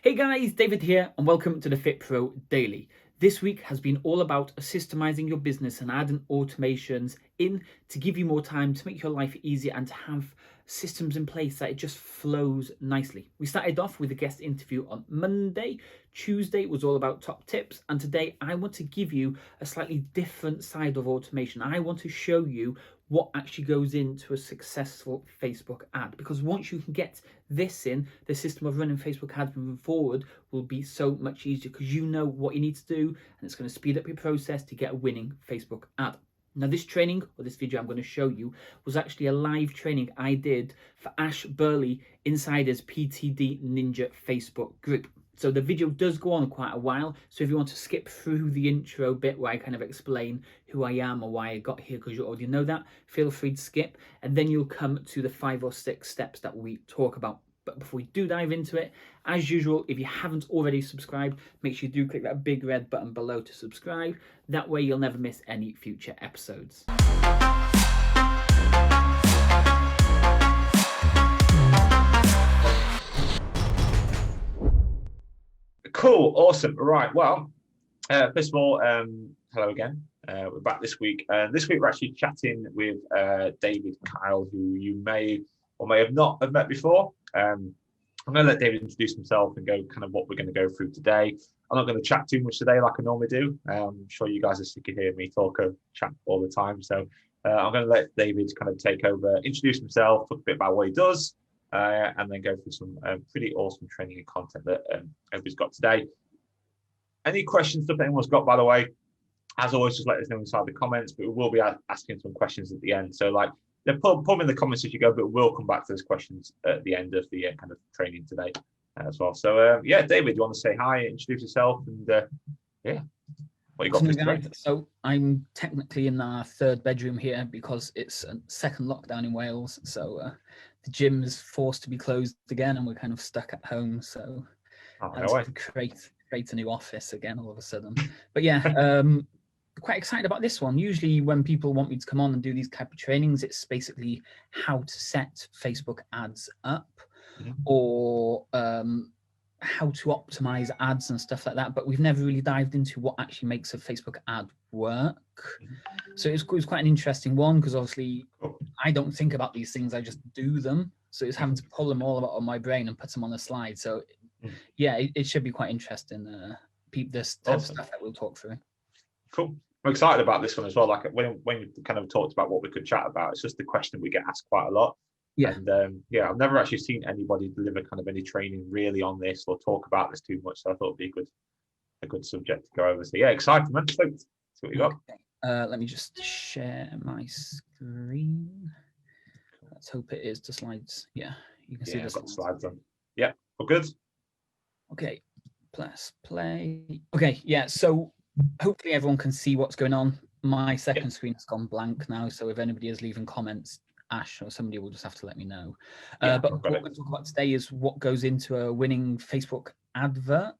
Hey guys, David here and welcome to the Fit Pro Daily. This week has been all about systemizing your business and adding automations in to give you more time, to make your life easier and to have systems in place that it just flows nicely. We started off with a guest interview on Monday. Tuesday was all about top tips, and today I want to give you a slightly different side of automation. I want to show you what actually goes into a successful Facebook ad, because once you can get this in, the system of running Facebook ads moving forward will be so much easier because you know what you need to do, and it's going to speed up your process to get a winning Facebook ad. Now, this training, or this video I'm going to show you, was actually a live training I did for Ash Burleigh inside his PTD Ninja Facebook group. So the video does go on quite a while, so if you want to skip through the intro bit where I kind of explain who I am or why I got here, because you already know that, feel free to skip, and then you'll come to the 5 or 6 steps that we talk about. But before we do dive into it, as usual, if you haven't already subscribed, make sure you do click that big red button below to subscribe. That way you'll never miss any future episodes. Cool, awesome. Right, well, first of all, hello again. We're back this week. This week we're actually chatting with David Kyle, who you may or may have not have met before. I'm going to let David introduce himself and go kind of what we're going to go through today. I'm not going to chat too much today like I normally do. I'm sure you guys are sick of hearing me talk or chat all the time. So I'm going to let David kind of take over, introduce himself, talk a bit about what he does, and then go through some pretty awesome training and content that everybody's got today. Any questions that anyone's got, by the way, as always, just let us know inside the comments, but we will be asking some questions at the end. So put them in the comments as you go, but we'll come back to those questions at the end of the kind of training today as well. So yeah, David, you want to say hi, introduce yourself, and yeah, what you got for us today? So I'm technically in our 3rd bedroom here because it's a 2nd lockdown in Wales. So the gym is forced to be closed again, and we're kind of stuck at home. So I had to create a new office again all of a sudden. But yeah, quite excited about this one. Usually when people want me to come on and do these type of trainings, it's basically how to set Facebook ads up, or how to optimize ads and stuff like that. But we've never really dived into what actually makes a Facebook ad work. So it was quite an interesting one, because obviously I don't think about these things, I just do them. So it's having to pull them all out of my brain and put them on a slide. So yeah, it should be quite interesting. This type of stuff that we'll talk through. Cool. I'm excited about this one as well. Like when we kind of talked about what we could chat about, it's just the question we get asked quite a lot. Yeah. And yeah, I've never actually seen anybody deliver kind of any training really on this or talk about this too much. So I thought it'd be a good subject to go over. So yeah, excited, man. So see what you got. Okay. Let me just share my screen. Let's hope it is the slides. Yeah, you can see the slides on. Yeah, all good. Okay, press play. Okay, yeah, so hopefully everyone can see what's going on. My second screen has gone blank now, so if anybody is leaving comments, Ash or somebody will just have to let me know. But what we're going to talk about today is what goes into a winning Facebook advert.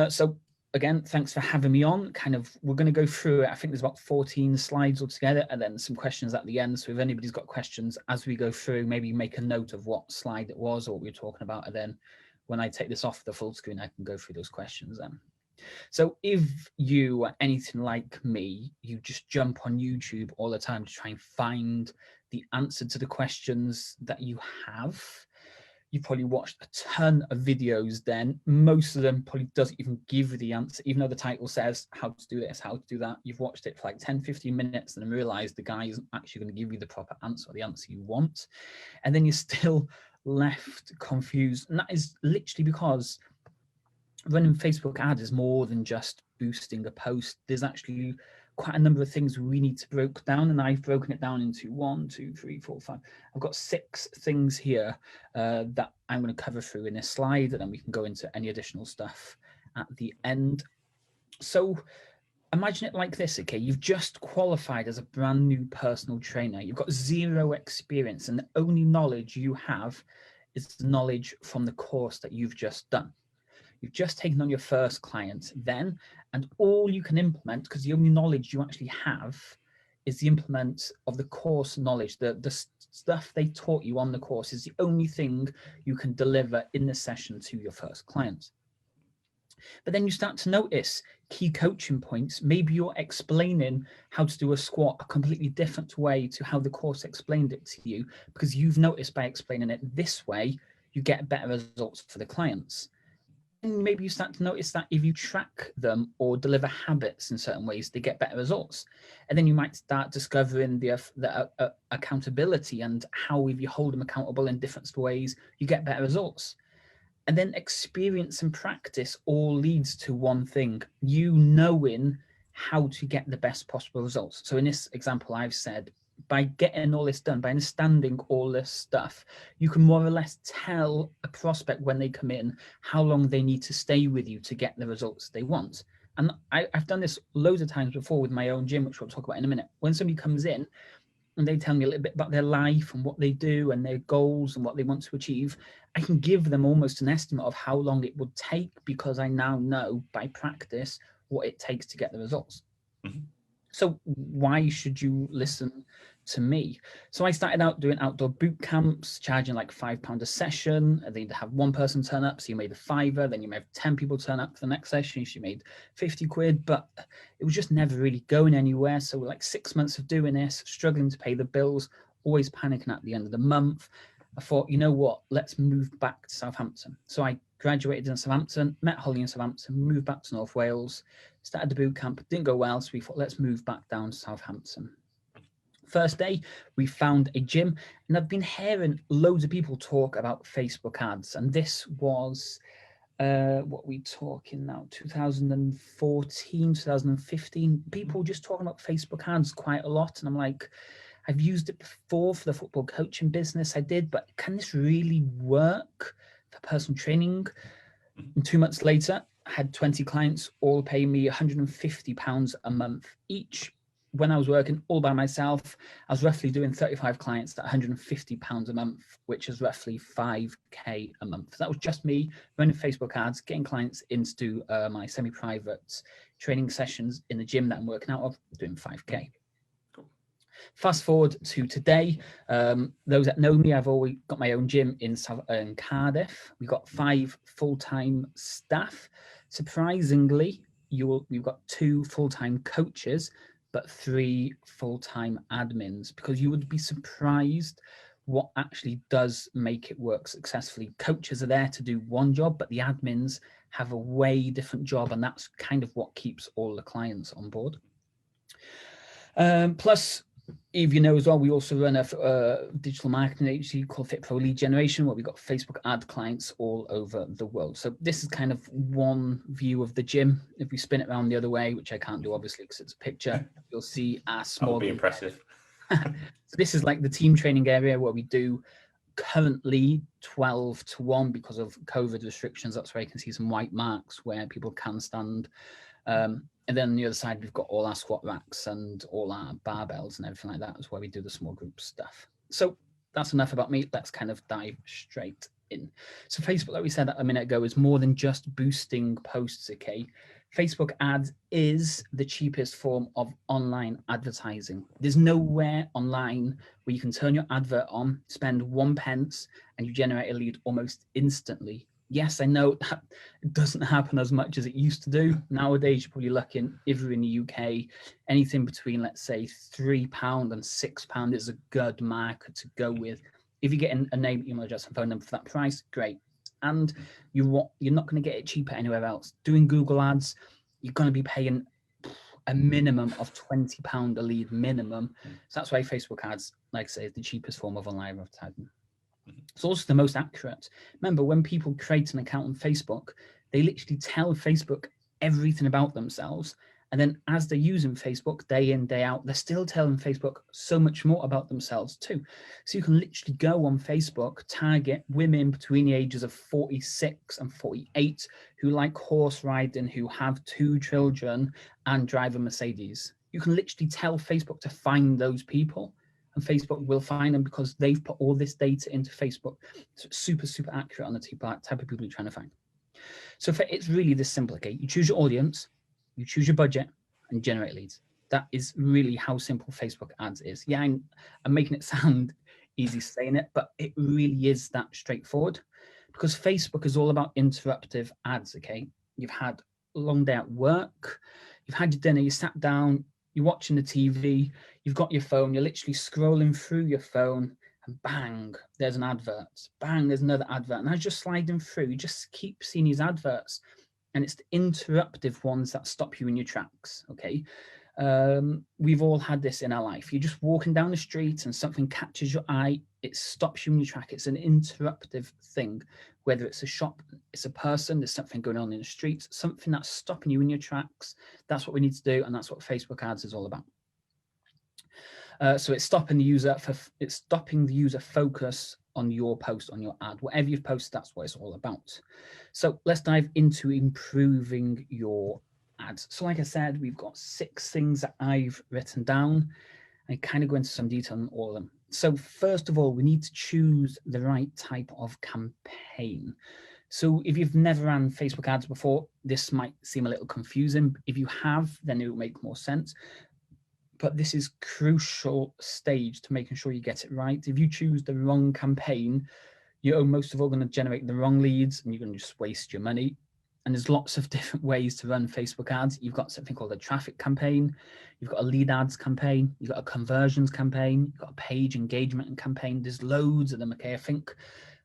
So again, thanks for having me on. We're going to go through it. I think there's about 14 slides altogether, and then some questions at the end. So if anybody's got questions as we go through, maybe make a note of what slide it was or what we were talking about, and then when I take this off the full screen, I can go through those questions then. So if you are anything like me, you just jump on YouTube all the time to try and find the answer to the questions that you have. You probably watched a ton of videos then. Most of them probably doesn't even give you the answer, even though the title says how to do this, how to do that. You've watched it for like 10, 15 minutes and then realize the guy isn't actually going to give you the proper answer or the answer you want. And then you're still left confused. And that is literally because running Facebook ads is more than just boosting a post. There's actually quite a number of things we need to break down, and I've broken it down into 1, 2, 3, 4, 5. I've got 6 things here that I'm going to cover through in this slide, and then we can go into any additional stuff at the end. So imagine it like this, okay? You've just qualified as a brand new personal trainer. You've got 0 experience, and the only knowledge you have is the knowledge from the course that you've just done. You've just taken on your first client then, and all you can implement, because the only knowledge you actually have is the implement of the course knowledge, the stuff they taught you on the course is the only thing you can deliver in the session to your first client. But then you start to notice key coaching points. Maybe you're explaining how to do a squat a completely different way to how the course explained it to you, because you've noticed by explaining it this way, you get better results for the clients. And maybe you start to notice that if you track them or deliver habits in certain ways, they get better results. And then you might start discovering the accountability, and how if you hold them accountable in different ways, you get better results. And then experience and practice all leads to one thing: you knowing how to get the best possible results. So in this example, I've said, by getting all this done, by understanding all this stuff, you can more or less tell a prospect when they come in how long they need to stay with you to get the results they want. And I've done this loads of times before with my own gym, which we'll talk about in a minute. When somebody comes in and they tell me a little bit about their life and what they do and their goals and what they want to achieve, I can give them almost an estimate of how long it would take, because I now know by practice what it takes to get the results. Mm-hmm. So why should you listen to me? So I started out doing outdoor boot camps, charging like £5 a session. And then you'd have one person turn up, so you made a £5. Then you may have 10 people turn up for the next session, so you made 50 quid, but it was just never really going anywhere. So like 6 months of doing this, struggling to pay the bills, always panicking at the end of the month. I thought, you know what, let's move back to Southampton. So I graduated in Southampton, met Holly in Southampton, moved back to North Wales, started the boot camp, didn't go well, so we thought, let's move back down to Southampton. First day, we found a gym, and I've been hearing loads of people talk about Facebook ads, and this was, what we talking now, 2014, 2015, people just talking about Facebook ads quite a lot, and I'm like, I've used it before for the football coaching business I did, but can this really work for personal training? And 2 months later, I had 20 clients, all paying me £150 a month each. When I was working all by myself, I was roughly doing 35 clients at £150 a month, which is roughly 5k a month. So that was just me running Facebook ads, getting clients into my semi-private training sessions in the gym that I'm working out of, doing 5k. Fast forward to today. Those that know me, I've always got my own gym in Cardiff. We've got 5 full-time staff. Surprisingly, we've got 2 full-time coaches, but 3 full-time admins, because you would be surprised what actually does make it work successfully. Coaches are there to do one job, but the admins have a way different job, and that's kind of what keeps all the clients on board. Plus, if you know as well, we also run a digital marketing agency called Fit Pro Lead Generation, where we've got Facebook ad clients all over the world. So this is kind of one view of the gym. If we spin it around the other way, which I can't do obviously because it's a picture, you'll see our small. That would be impressive. So this is like the team training area where we do currently 12-1 because of COVID restrictions. That's where you can see some white marks where people can stand. And then on the other side, we've got all our squat racks and all our barbells and everything like that. Is where we do the small group stuff. So that's enough about me. Let's kind of dive straight in. So Facebook, like we said a minute ago, is more than just boosting posts, okay? Facebook ads is the cheapest form of online advertising. There's nowhere online where you can turn your advert on, spend 1 pence, and you generate a lead almost instantly. Yes, I know that it doesn't happen as much as it used to do. Nowadays, you're probably looking, if you're in the UK, anything between, let's say, £3 and £6 is a good market to go with. If you get a name, email address, and phone number for that price, great. And you're not going to get it cheaper anywhere else. Doing Google ads, you're going to be paying a minimum of £20 a lead minimum. So that's why Facebook ads, like I say, is the cheapest form of online advertising. It's also the most accurate. Remember, when people create an account on Facebook, they literally tell Facebook everything about themselves. And then as they're using Facebook day in, day out, they're still telling Facebook so much more about themselves too. So you can literally go on Facebook, target women between the ages of 46 and 48 who like horse riding, who have 2 children and drive a Mercedes. You can literally tell Facebook to find those people. And Facebook will find them because they've put all this data into Facebook. So it's super, super accurate on the type of people you're trying to find. So it's really this simple, okay? You choose your audience, you choose your budget, and generate leads. That is really how simple Facebook ads is. Yeah, I'm making it sound easy saying it, but it really is that straightforward, because Facebook is all about interruptive ads. Okay, you've had a long day at work, you've had your dinner, you sat down, you're watching the TV, you've got your phone, you're literally scrolling through your phone, and bang, there's an advert. Bang, there's another advert. And as you're sliding through, you just keep seeing these adverts. And it's the interruptive ones that stop you in your tracks, okay? We've all had this in our life. You're just walking down the street and something catches your eye, it stops you in your track. It's an interruptive thing, whether it's a shop, it's a person, there's something going on in the streets, something that's stopping you in your tracks. That's what we need to do, and that's what Facebook ads is all about. So it's stopping the user focus on your post, on your ad. Whatever you've posted, that's what it's all about. So let's dive into improving your ads. So like I said, we've got 6 things that I've written down. I kind of go into some detail on all of them. So first of all, we need to choose the right type of campaign. So if you've never ran Facebook ads before, this might seem a little confusing. If you have, then it will make more sense. But this is crucial stage to making sure you get it right. If you choose the wrong campaign, you're most of all going to generate the wrong leads, and you're going to just waste your money. And there's lots of different ways to run Facebook ads. You've got something called a traffic campaign. You've got a lead ads campaign. You've got a conversions campaign. You've got a page engagement campaign. There's loads of them. Okay, I think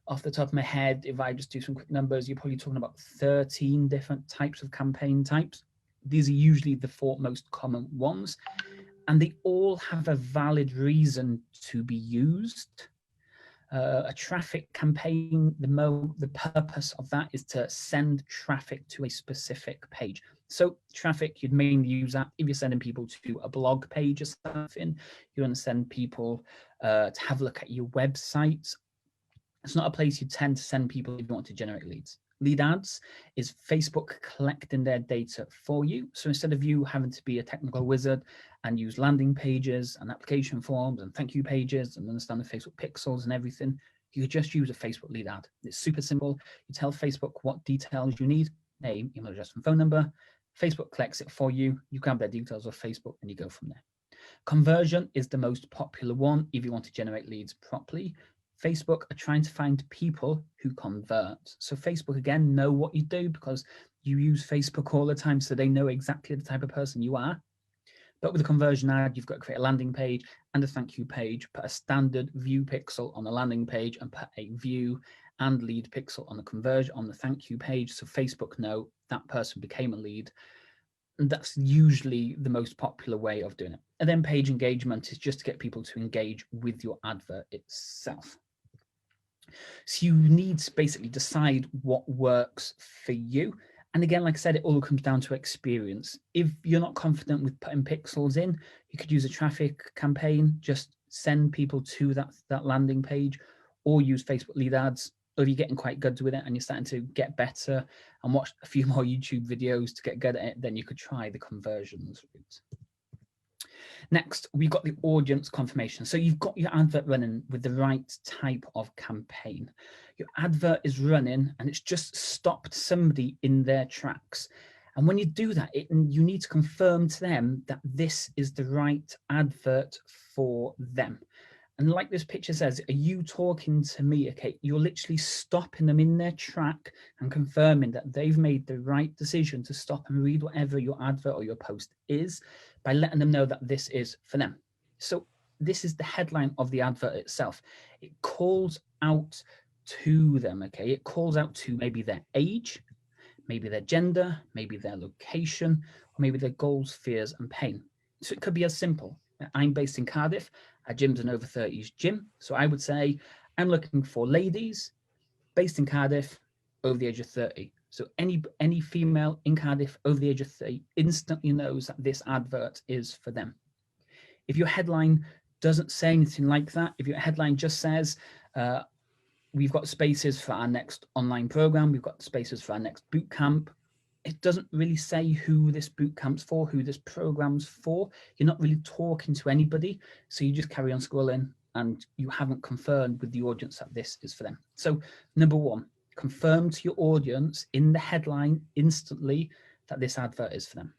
off the top of my head, if I just do some quick numbers, you're probably talking about 13 different types of campaign types. These are usually the 4 most common ones, and they all have a valid reason to be used. A traffic campaign, the purpose of that is to send traffic to a specific page. So traffic, you'd mainly use that if you're sending people to a blog page or something. You want to send people to have a look at your website. It's not a place you tend to send people if you want to generate leads. Lead ads is Facebook collecting their data for you. So instead of you having to be a technical wizard and use landing pages and application forms and thank you pages and understand the Facebook pixels and everything, you could just use a Facebook lead ad. It's super simple. You tell Facebook what details you need, name, email address, and phone number. Facebook collects it for you. You grab their details off Facebook and you go from there. Conversion is the most popular one if you want to generate leads properly. Facebook are trying to find people who convert. So Facebook, again, know what you do because you use Facebook all the time, so they know exactly the type of person you are. But with a conversion ad, you've got to create a landing page and a thank you page, put a standard view pixel on the landing page and put a view and lead pixel on the conversion on the thank you page. So Facebook know that person became a lead. And that's usually the most popular way of doing it. And then page engagement is just to get people to engage with your advert itself. So you need to basically decide what works for you. And again, like I said, it all comes down to experience. If you're not confident with putting pixels in, you could use a traffic campaign, just send people to that landing page, or use Facebook lead ads. Or if you're getting quite good with it and you're starting to get better and watch a few more YouTube videos to get good at it, then you could try the conversions route. Next, we've got the audience confirmation. So you've got your advert running with the right type of campaign. Your advert is running and it's just stopped somebody in their tracks. And when you do that, you need to confirm to them that this is the right advert for them. And like this picture says, are you talking to me? Okay, you're literally stopping them in their track and confirming that they've made the right decision to stop and read whatever your advert or your post is by letting them know that this is for them. So this is the headline of the advert itself. It calls out to them, okay? It calls out to maybe their age, maybe their gender, maybe their location, or maybe their goals, fears, and pain. So it could be as simple. I'm based in Cardiff. Our gym's an over 30s gym. So I would say I'm looking for ladies based in Cardiff over the age of 30. So any female in Cardiff over the age of 30 instantly knows that this advert is for them. If your headline doesn't say anything like that, if your headline just says, we've got spaces for our next online program, we've got spaces for our next boot camp, it doesn't really say who this boot camp's for, who this program's for. You're not really talking to anybody. So you just carry on scrolling and you haven't confirmed with the audience that this is for them. So number one, confirm to your audience in the headline instantly that this advert is for them.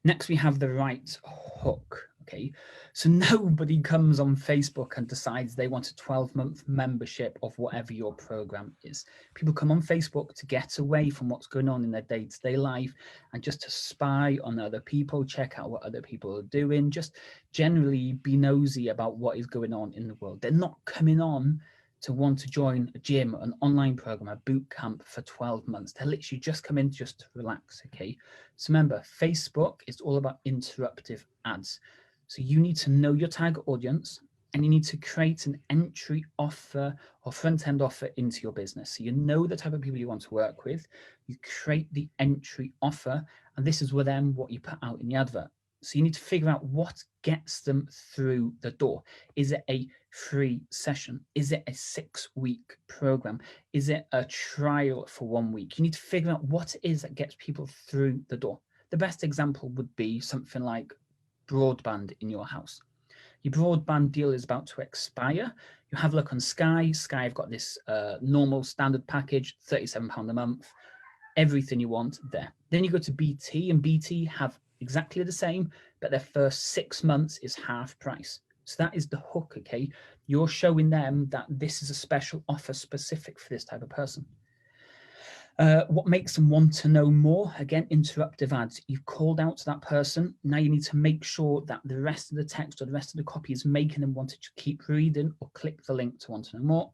Next, we have the right hook. okay? So nobody comes on Facebook and decides they want a 12-month membership of whatever your program is. People come on Facebook to get away from what's going on in their day-to-day life and just to spy on other people, check out what other people are doing, just generally be nosy about what is going on in the world. They're not coming on to want to join a gym, an online program, a boot camp for 12 months. They're literally just come in just to relax, okay? So remember, Facebook is all about interruptive ads. So you need to know your target audience and you need to create an entry offer or front-end offer into your business. So you know the type of people you want to work with, you create the entry offer, and this is what you put out in the advert. So you need to figure out what gets them through the door. Is it a free session? Is it a 6-week program? Is it a trial for 1 week? You need to figure out what it is that gets people through the door. The best example would be something like broadband in your house. Your broadband deal is about to expire. You have a look on Sky. Sky have got this normal standard package, £37 a month, everything you want there. Then you go to BT, and BT have exactly the same, but their first 6 months is half price. So that is the hook, okay? You're showing them that this is a special offer specific for this type of person. What makes them want to know more? Again, interruptive ads. You've called out to that person. Now you need to make sure that the rest of the text or the rest of the copy is making them want to keep reading or click the link to want to know more.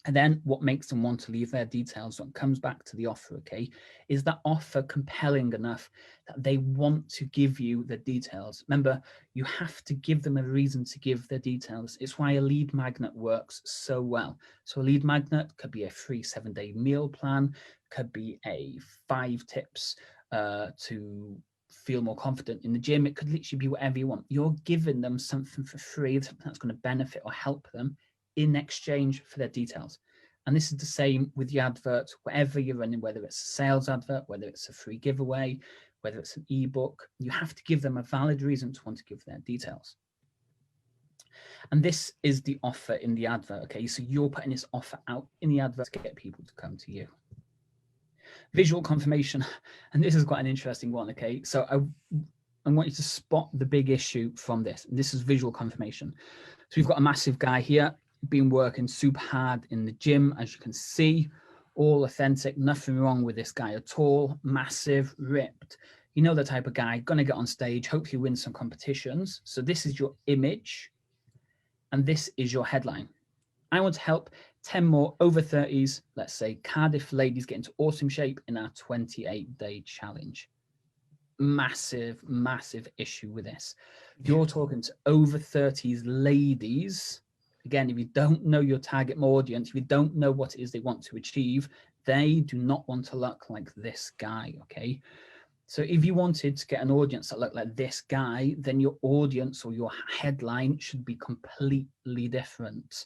And then what makes them want to leave their details when it comes back to the offer, okay? Is that offer compelling enough that they want to give you the details? Remember, you have to give them a reason to give their details. It's why a lead magnet works so well. So a lead magnet could be a free 7-day meal plan, could be a 5 tips to feel more confident in the gym. It could literally be whatever you want. You're giving them something for free, something that's going to benefit or help them in exchange for their details. And this is the same with the advert, whatever you're running, whether it's a sales advert, whether it's a free giveaway, whether it's an ebook, you have to give them a valid reason to want to give their details. And this is the offer in the advert, okay? So you're putting this offer out in the advert to get people to come to you. Visual confirmation, and this is quite an interesting one, okay? So I want you to spot the big issue from this. And this is visual confirmation. So we've got a massive guy here, been working super hard in the gym, as you can see, all authentic, nothing wrong with this guy at all, massive, ripped. You know the type of guy, gonna get on stage, hopefully win some competitions. So this is your image, and this is your headline. I want to help 10 more over 30s, let's say Cardiff ladies, get into awesome shape in our 28-day challenge. Massive, massive issue with this. You're talking to over 30s ladies. Again, if you don't know your target audience, if you don't know what it is they want to achieve, they do not want to look like this guy, okay? So if you wanted to get an audience that looked like this guy, then your audience or your headline should be completely different.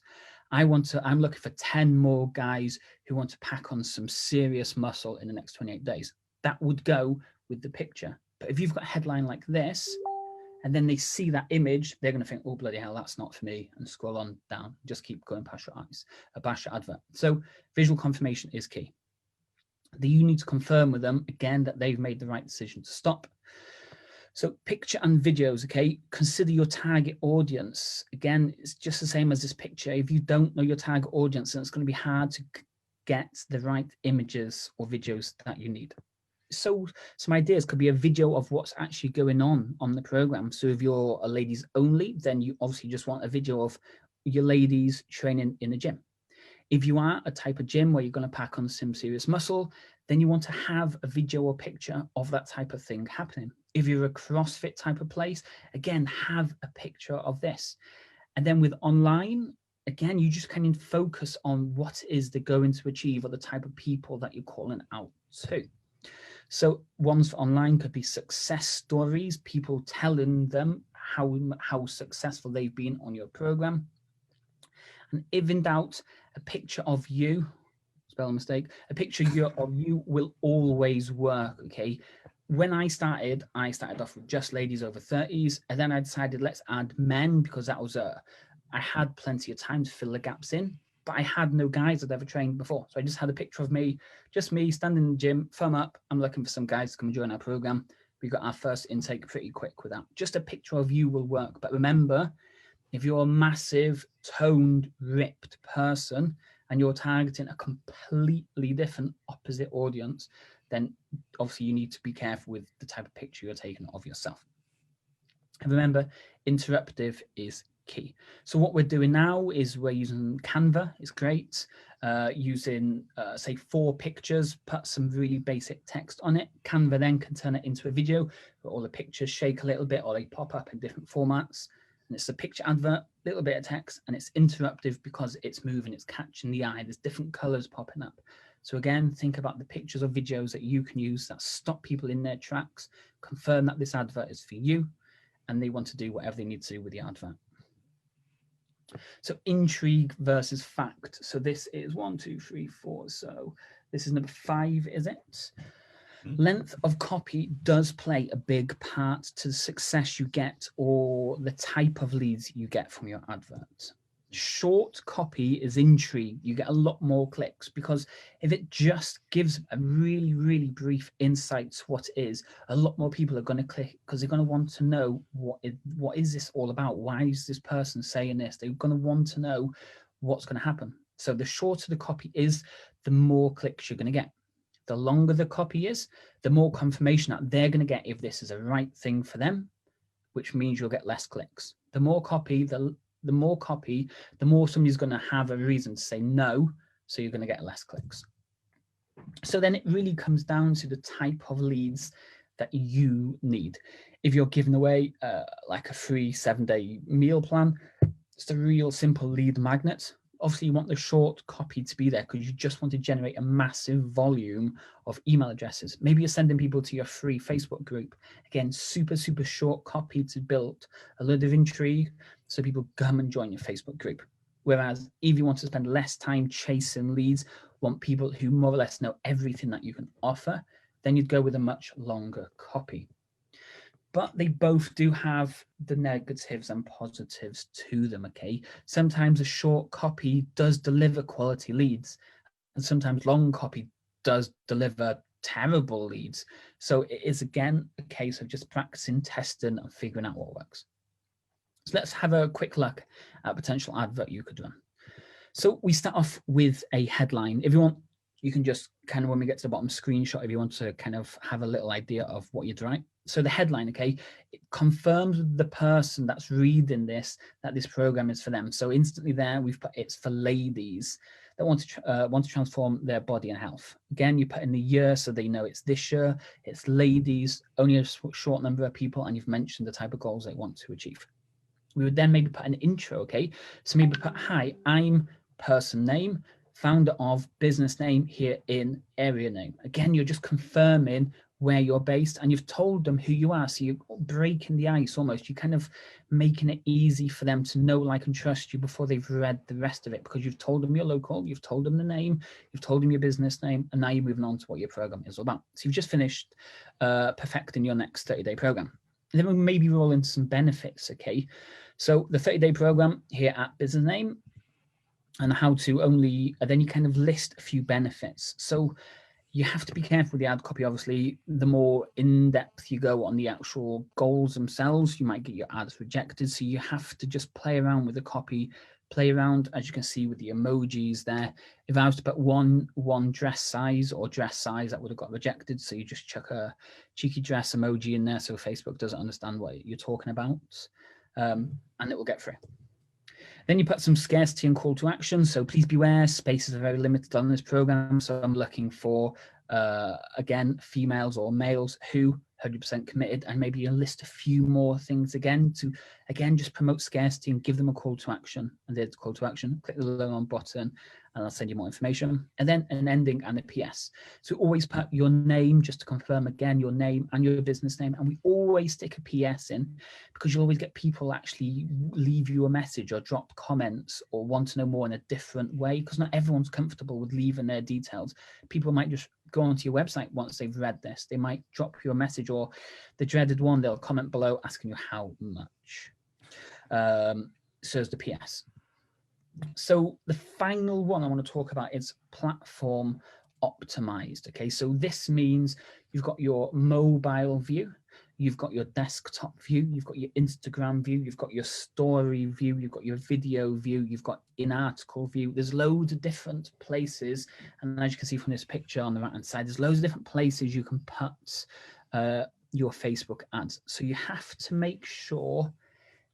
I'm looking for 10 more guys who want to pack on some serious muscle in the next 28 days. That would go with the picture. But if you've got a headline like this, and then they see that image, they're going to think, oh, bloody hell, that's not for me, and scroll on down. Just keep going past your eyes, past your advert. So visual confirmation is key. You need to confirm with them, again, that they've made the right decision to stop. So picture and videos, okay? Consider your target audience. Again, it's just the same as this picture. If you don't know your target audience, then it's going to be hard to get the right images or videos that you need. So some ideas could be a video of what's actually going on the program. So if you're a ladies only, then you obviously just want a video of your ladies training in the gym. If you are a type of gym where you're going to pack on some serious muscle, then you want to have a video or picture of that type of thing happening. If you're a CrossFit type of place, again, have a picture of this. And then with online, again, you just kind of focus on what is they're going to achieve or the type of people that you're calling out to. So ones for online could be success stories, people telling them how successful they've been on your program. And if in doubt, a picture of you, spelling mistake, a picture of you will always work, okay? When I started off with just ladies over 30s, and then I decided let's add men because that was I had plenty of time to fill the gaps in, but I had no guys I'd ever trained before. So I just had a picture of me, just me standing in the gym, thumb up. I'm looking for some guys to come and join our program. We got our first intake pretty quick with that. Just a picture of you will work. But remember, if you're a massive, toned, ripped person and you're targeting a completely different opposite audience, then obviously you need to be careful with the type of picture you're taking of yourself. And remember, interruptive is key. So what we're doing now is we're using Canva. It's great. Using, say, 4 pictures, put some really basic text on it. Canva then can turn it into a video where all the pictures shake a little bit or they pop up in different formats. And it's a picture advert, little bit of text, and it's interruptive because it's moving, it's catching the eye. There's different colors popping up. So again, think about the pictures or videos that you can use that stop people in their tracks, confirm that this advert is for you, and they want to do whatever they need to do with the advert. So intrigue versus fact. So this is 1, 2, 3, 4. So this is number 5, is it? Length of copy does play a big part to the success you get or the type of leads you get from your advert. Short copy is intrigue. You get a lot more clicks because if it just gives a really, really brief insight to what it is, a lot more people are going to click because they're going to want to know what is this all about? Why is this person saying this? They're going to want to know what's going to happen. So the shorter the copy is, the more clicks you're going to get. The longer the copy is, the more confirmation that they're going to get if this is a right thing for them, which means you'll get less clicks. The more copy, the more somebody's going to have a reason to say no, so you're going to get less clicks. So then it really comes down to the type of leads that you need. If you're giving away like a free 7-day meal plan, it's a real simple lead magnet. Obviously, you want the short copy to be there because you just want to generate a massive volume of email addresses. Maybe you're sending people to your free Facebook group. Again, super, super short copy to build a lot of intrigue so people come and join your Facebook group. Whereas if you want to spend less time chasing leads, want people who more or less know everything that you can offer, then you'd go with a much longer copy. But they both do have the negatives and positives to them, okay? Sometimes a short copy does deliver quality leads, and sometimes long copy does deliver terrible leads. So it is, again, a case of just practicing, testing, and figuring out what works. So let's have a quick look at a potential advert you could run. So we start off with a headline. If you want, you can just kind of, when we get to the bottom, screenshot if you want to kind of have a little idea of what you'd write. So the headline, okay, it confirms with the person that's reading this that this program is for them. So instantly there, we've put it's for ladies that want to transform their body and health. Again, you put in the year so they know it's this year, it's ladies, only a short number of people, and you've mentioned the type of goals they want to achieve. We would then maybe put an intro, okay? So maybe put, hi, I'm person name, founder of business name here in area name. Again, you're just confirming where you're based and you've told them who you are. So you're breaking the ice almost. You're kind of making it easy for them to know, like, and trust you before they've read the rest of it, because you've told them you're local, you've told them the name, you've told them your business name, and now you're moving on to what your program is all about. So you've just finished perfecting your next 30-day program. And then we'll maybe roll into some benefits, okay? So the 30-day program here at business name, and how to only, then you kind of list a few benefits. So you have to be careful with the ad copy. Obviously, the more in-depth you go on the actual goals themselves, you might get your ads rejected. So you have to just play around with the copy, play around, as you can see, with the emojis there. If I was to put one dress size or dress size, that would have got rejected. So you just chuck a cheeky dress emoji in there so Facebook doesn't understand what you're talking about, and it will get through. Then you put some scarcity and call to action. So please beware, spaces are very limited on this program. So I'm looking for, again, females or males who 100% committed, and maybe you list a few more things again to, again, just promote scarcity and give them a call to action. And there's a call to action, click the little on button and I'll send you more information. And then an ending and a PS. So always put your name, just to confirm again, your name and your business name. And we always stick a PS in because you'll always get people actually leave you a message or drop comments or want to know more in a different way, because not everyone's comfortable with leaving their details. People might just go onto your website once they've read this. They might drop you a message, or the dreaded one, they'll comment below asking you how much. So is the PS. So the final one I want to talk about is platform optimized. Okay, so this means you've got your mobile view, you've got your desktop view, you've got your Instagram view, you've got your story view, you've got your video view, you've got in-article view. There's loads of different places, and as you can see from this picture on the right hand side, there's loads of different places you can put your Facebook ads. So you have to make sure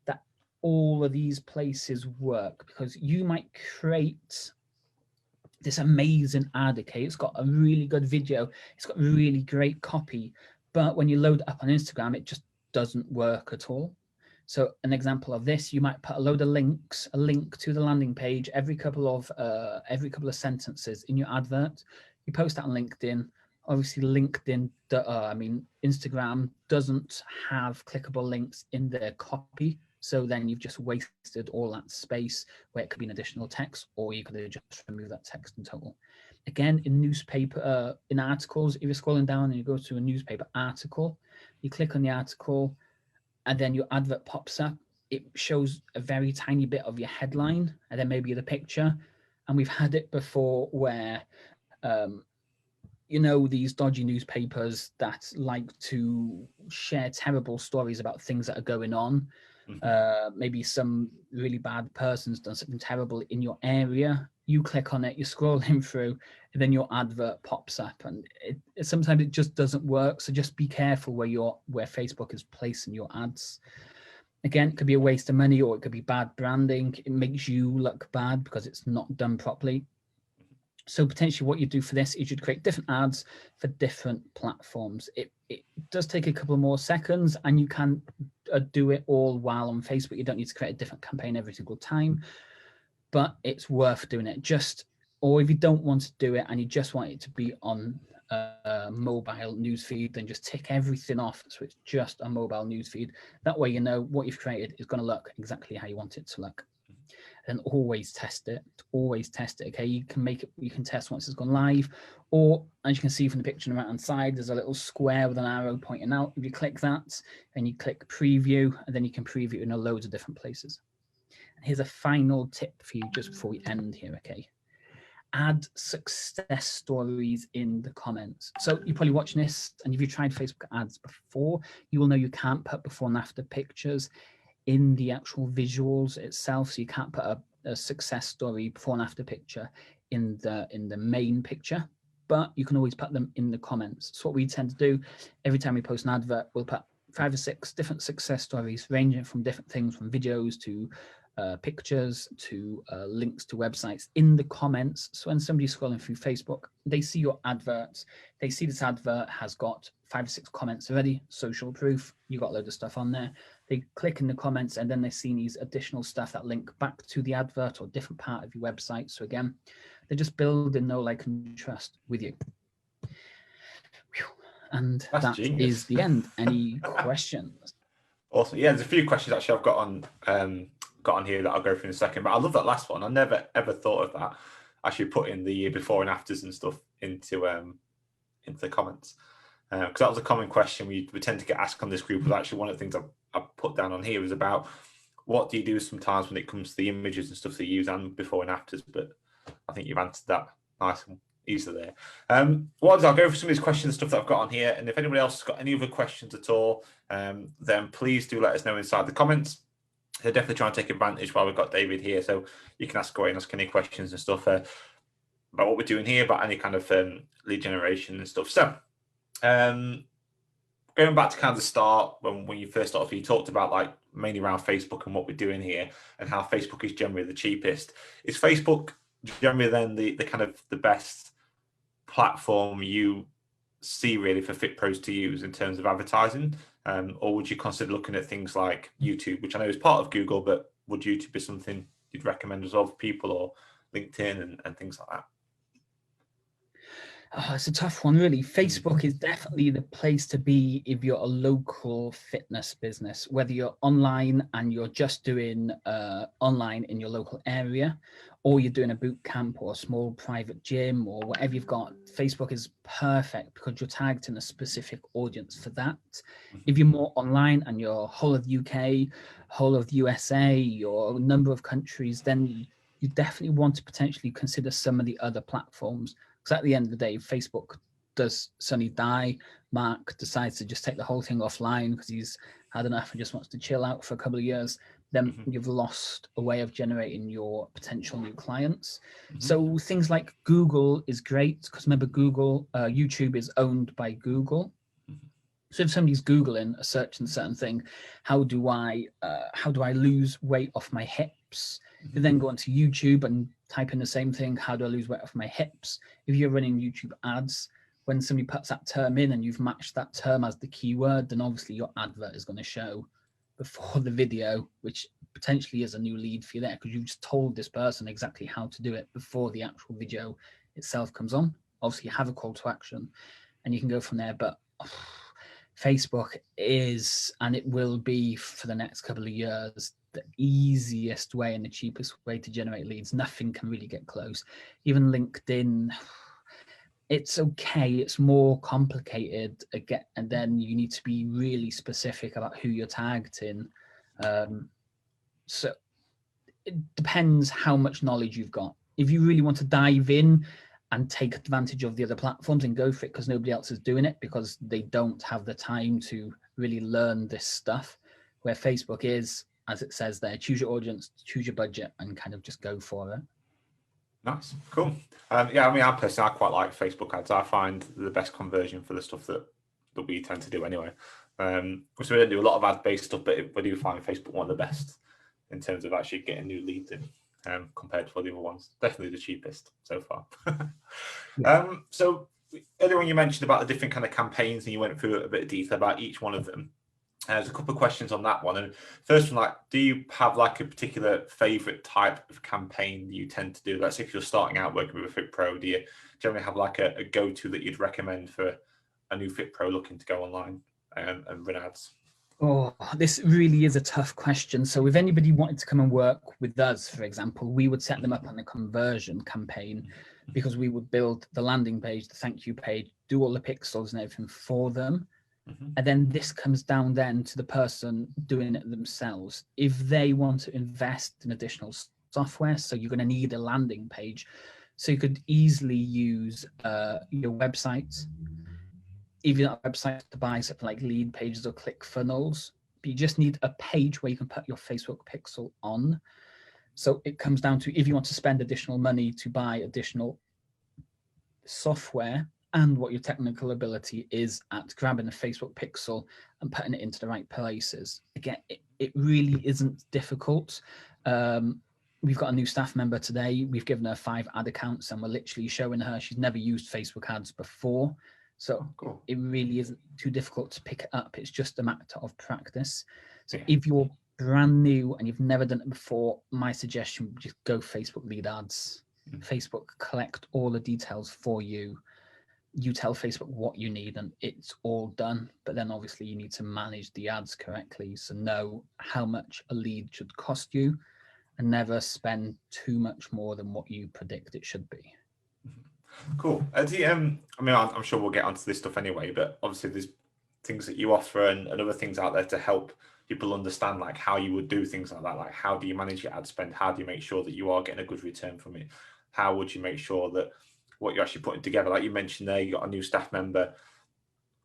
that all of these places work, because you might create this amazing ad. Okay, it's got a really good video, it's got really great copy, but when you load it up on Instagram, it just doesn't work at all. So an example of this, you might put a load of links, a link to the landing page every couple of sentences in your advert. You post that on LinkedIn. Obviously, Instagram doesn't have clickable links in their copy. So then you've just wasted all that space where it could be an additional text, or you could just remove that text in total. Again, in newspaper, in articles, if you're scrolling down and you go to a newspaper article, you click on the article and then your advert pops up. It shows a very tiny bit of your headline and then maybe the picture. And we've had it before where, these dodgy newspapers that like to share terrible stories about things that are going on. Maybe some really bad person's done something terrible in your area. You click on it, you're scrolling through, and then your advert pops up, and sometimes it just doesn't work. So just be careful where Facebook is placing your ads. Again, it could be a waste of money, or it could be bad branding. It makes you look bad because it's not done properly. So potentially what you do for this is you'd create different ads for different platforms. It does take a couple more seconds, and you can do it all while on Facebook. You don't need to create a different campaign every single time, but it's worth doing it. Or if you don't want to do it and you just want it to be on a mobile newsfeed, then just tick everything off so it's just a mobile newsfeed. That way you know what you've created is going to look exactly how you want it to look. And always test it. Okay, you can test once it's gone live, or as you can see from the picture on the right hand side, there's a little square with an arrow pointing out. If you click that and you click preview, and then you can preview in loads of different places. And here's a final tip for you just before we end here. Okay, add success stories in the comments. So you're probably watching this, and if you tried Facebook ads before, you will know you can't put before and after pictures in the actual visuals itself. So you can't put a success story before and after picture in the main picture, but you can always put them in the comments. So what we tend to do every time we post an advert, we'll put 5 or 6 different success stories, ranging from different things, from videos to pictures to links to websites in the comments. So when somebody's scrolling through Facebook, they see your adverts, they see this advert has got 5 or 6 comments already, social proof, you got a load of stuff on there. They click in the comments, and then they see these additional stuff that link back to the advert or different part of your website. So again, they just build in know, like, and trust with you. And that's is the end. Any questions? Awesome. Yeah, there's a few questions actually I've got on here that I'll go through in a second. But I love that last one. I never ever thought of that. Actually, putting the before and afters and stuff into the comments, because that was a common question we tend to get asked on this group. Was actually one of the things I put down on here was about what do you do sometimes when it comes to the images and stuff they use and before and afters. But I think you've answered that nice and easily there. What I'll do, I'll go through some of these questions and stuff that I've got on here, and if anybody else has got any other questions at all, then please do let us know inside the comments. They're definitely trying to take advantage while we've got David here, so you can ask away and ask any questions and stuff about what we're doing here, about any kind of lead generation and stuff. So going back to kind of the start, when you first started, you talked about like mainly around Facebook and what we're doing here and how Facebook is generally the cheapest. Is Facebook generally then the kind of the best platform you see really for fit pros to use in terms of advertising, or would you consider looking at things like YouTube, which I know is part of Google, but would YouTube be something you'd recommend as well for people, or LinkedIn and things like that? Oh, it's a tough one, really. Facebook is definitely the place to be if you're a local fitness business, whether you're online and you're just doing online in your local area, or you're doing a boot camp or a small private gym or whatever you've got. Facebook is perfect because you're targeting a specific audience for that. If you're more online and you're whole of the UK, whole of the USA, or a number of countries, then you definitely want to potentially consider some of the other platforms. Because at the end of the day, if Facebook does suddenly die, Mark decides to just take the whole thing offline because he's had enough and just wants to chill out for a couple of years, then you've lost a way of generating your potential new clients. So things like Google is great because remember, YouTube is owned by Google. So if somebody's Googling a search and certain thing, how do I lose weight off my hips? You then go onto YouTube and type in the same thing. How do I lose weight off my hips? If you're running YouTube ads, when somebody puts that term in and you've matched that term as the keyword, then obviously your advert is going to show before the video, which potentially is a new lead for you there because you've just told this person exactly how to do it before the actual video itself comes on. Obviously, you have a call to action and you can go from there. But Facebook is, and it will be for the next couple of years, the easiest way and the cheapest way to generate leads. Nothing can really get close. Even LinkedIn, it's okay. It's more complicated again, and then you need to be really specific about who you're targeting. So it depends how much knowledge you've got. If you really want to dive in and take advantage of the other platforms and go for it because nobody else is doing it because they don't have the time to really learn this stuff, where Facebook is, as it says there, choose your audience, choose your budget, and kind of just go for it. Nice, cool. Yeah, I mean, I quite like Facebook ads. I find the best conversion for the stuff that we tend to do anyway. So we don't do a lot of ad-based stuff, but we do find Facebook one of the best in terms of actually getting new leads in compared to the other ones. Definitely the cheapest so far. So earlier when you mentioned about the different kind of campaigns and you went through a bit of detail about each one of them, there's a couple of questions on that one. And first one, like, do you have like a particular favorite type of campaign you tend to do? Let's say if you're starting out working with a Fit Pro, do you generally have like a go-to that you'd recommend for a new Fit Pro looking to go online and run ads? Oh, this really is a tough question. So if anybody wanted to come and work with us, for example, we would set them up on a conversion campaign because we would build the landing page, the thank you page, do all the pixels and everything for them. And then this comes down then to the person doing it themselves. If they want to invest in additional software, so you're going to need a landing page. So you could easily use your website. Even a website to buy something like lead pages or ClickFunnels, but you just need a page where you can put your Facebook pixel on. So it comes down to if you want to spend additional money to buy additional software and what your technical ability is at grabbing a Facebook pixel and putting it into the right places. Again, it really isn't difficult. We've got a new staff member today. We've given her 5 ad accounts and we're literally showing her she's never used Facebook ads before. So cool. It really isn't too difficult to pick it up. It's just a matter of practice. So if you're brand new and you've never done it before, my suggestion would just go Facebook lead ads. Facebook collect all the details for you. You tell Facebook what you need and it's all done. But then obviously you need to manage the ads correctly. So know how much a lead should cost you and never spend too much more than what you predict it should be. Cool. I mean, I'm sure we'll get onto this stuff anyway, but obviously there's things that you offer and other things out there to help people understand like how you would do things like that. Like how do you manage your ad spend? How do you make sure that you are getting a good return from it? How would you make sure that what you're actually putting together, like you mentioned there, you got a new staff member,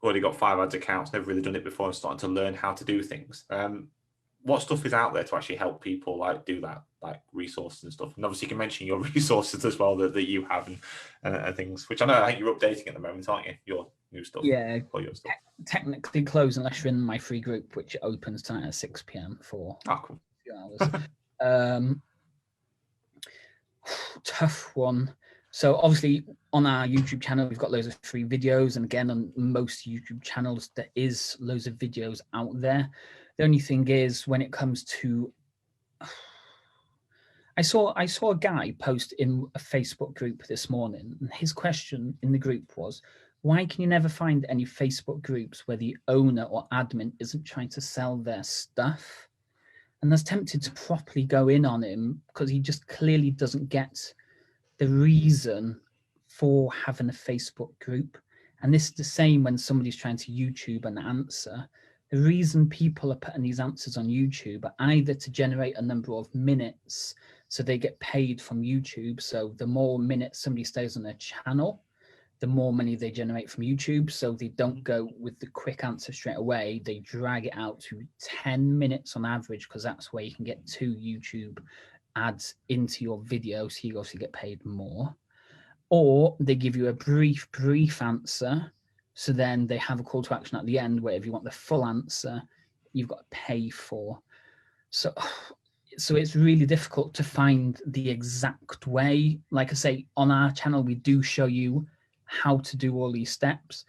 already got 5 ads accounts, never really done it before and starting to learn how to do things. What stuff is out there to actually help people like do that, like resources and stuff? And obviously you can mention your resources as well that you have and things, which I think you're updating at the moment, aren't you? Your new stuff. Yeah, or your stuff. Technically closed unless you're in my free group, which opens tonight at 6 p.m. for cool. a few hours. Tough one. So obviously on our YouTube channel, we've got loads of free videos. And again, on most YouTube channels, there is loads of videos out there. The only thing is when it comes to, I saw a guy post in a Facebook group this morning, and his question in the group was, why can you never find any Facebook groups where the owner or admin isn't trying to sell their stuff? And I was tempted to properly go in on him because he just clearly doesn't get the reason for having a Facebook group. And this is the same when somebody's trying to YouTube an answer. The reason people are putting these answers on YouTube are either to generate a number of minutes so they get paid from YouTube. So the more minutes somebody stays on their channel, the more money they generate from YouTube. So they don't go with the quick answer straight away. They drag it out to 10 minutes on average, because that's where you can get 2 YouTube ads into your video. So you obviously get paid more. Or they give you a brief answer. So then they have a call to action at the end where if you want the full answer, you've got to pay for. So it's really difficult to find the exact way. Like I say, on our channel, we do show you how to do all these steps,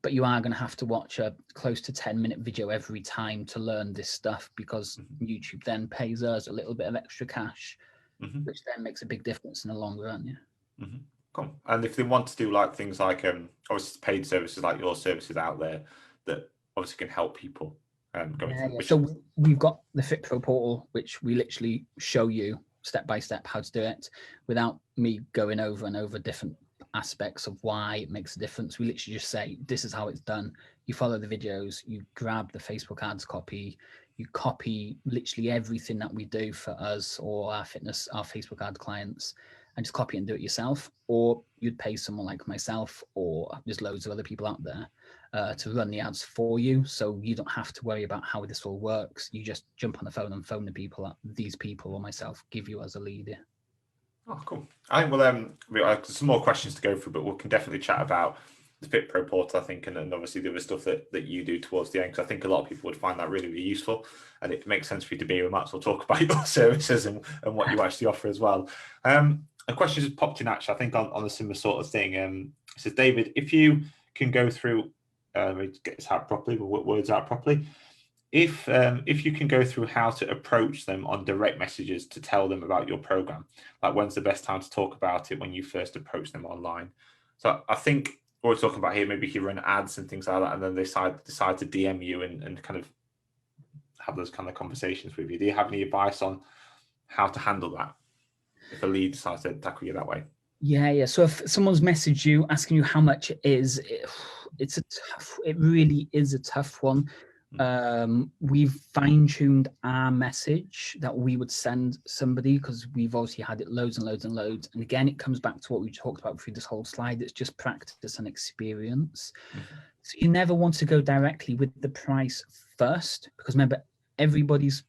but you are going to have to watch a close to 10-minute video every time to learn this stuff, because YouTube then pays us a little bit of extra cash, which then makes a big difference in the long run. Yeah. Cool. And if they want to do like things like obviously paid services like your services out there that obviously can help people going through. So we've got the FitPro portal, which we literally show you step by step how to do it without me going over and over different aspects of why it makes a difference. We literally just say, this is how it's done. You follow the videos, you grab the Facebook ads copy, you copy literally everything that we do for us or our Facebook ad clients, and just copy it and do it yourself. Or you'd pay someone like myself, or there's loads of other people out there to run the ads for you. So you don't have to worry about how this all works. You just jump on the phone and phone the people that these people or myself give you as a lead. Oh, cool. I think we'll have some more questions to go through, but we can definitely chat about the FitPro portal, I think, and obviously the other stuff that you do towards the end, because I think a lot of people would find that really, really useful, and it makes sense for you to be here. We might as well talk about your services and what you actually offer as well. A question just popped in, actually, I think on a similar sort of thing. It says, David, if you can go through, let me get this out properly, words out properly. If you can go through how to approach them on direct messages to tell them about your program, like when's the best time to talk about it when you first approach them online. So I think what we're talking about here, maybe you run ads and things like that, and then they decide to DM you and kind of have those kind of conversations with you. Do you have any advice on how to handle that if a lead decides to tackle you that way? Yeah. So if someone's messaged you asking you how much it is, it really is a tough one. We've fine-tuned our message that we would send somebody, because we've obviously had it loads and loads and loads. And again, it comes back to what we talked about through this whole slide. It's just practice and experience. So you never want to go directly with the price first, because remember, everybody's,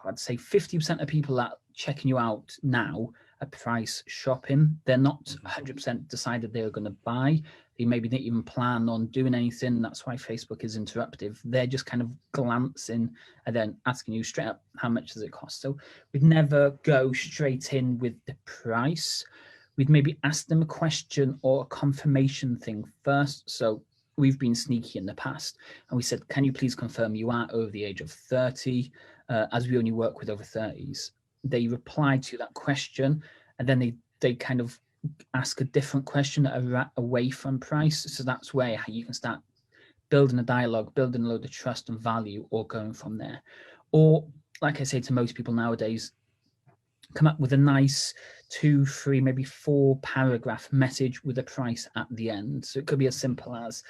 I'd say 50% of people that are checking you out now are price shopping. They're not 100% decided they're going to buy. They maybe didn't even plan on doing anything. That's why Facebook is interruptive. They're just kind of glancing and then asking you straight up, how much does it cost? So we'd never go straight in with the price. We'd maybe ask them a question or a confirmation thing first. So we've been sneaky in the past, and we said, can you please confirm you are over the age of 30, as we only work with over 30s. They replied to that question, and then they kind of ask a different question away from price. So that's where you can start building a dialogue, building a load of trust and value, or going from there. Or like I say to most people nowadays, come up with a nice 2, 3, maybe 4 paragraph message with a price at the end. So it could be as simple as,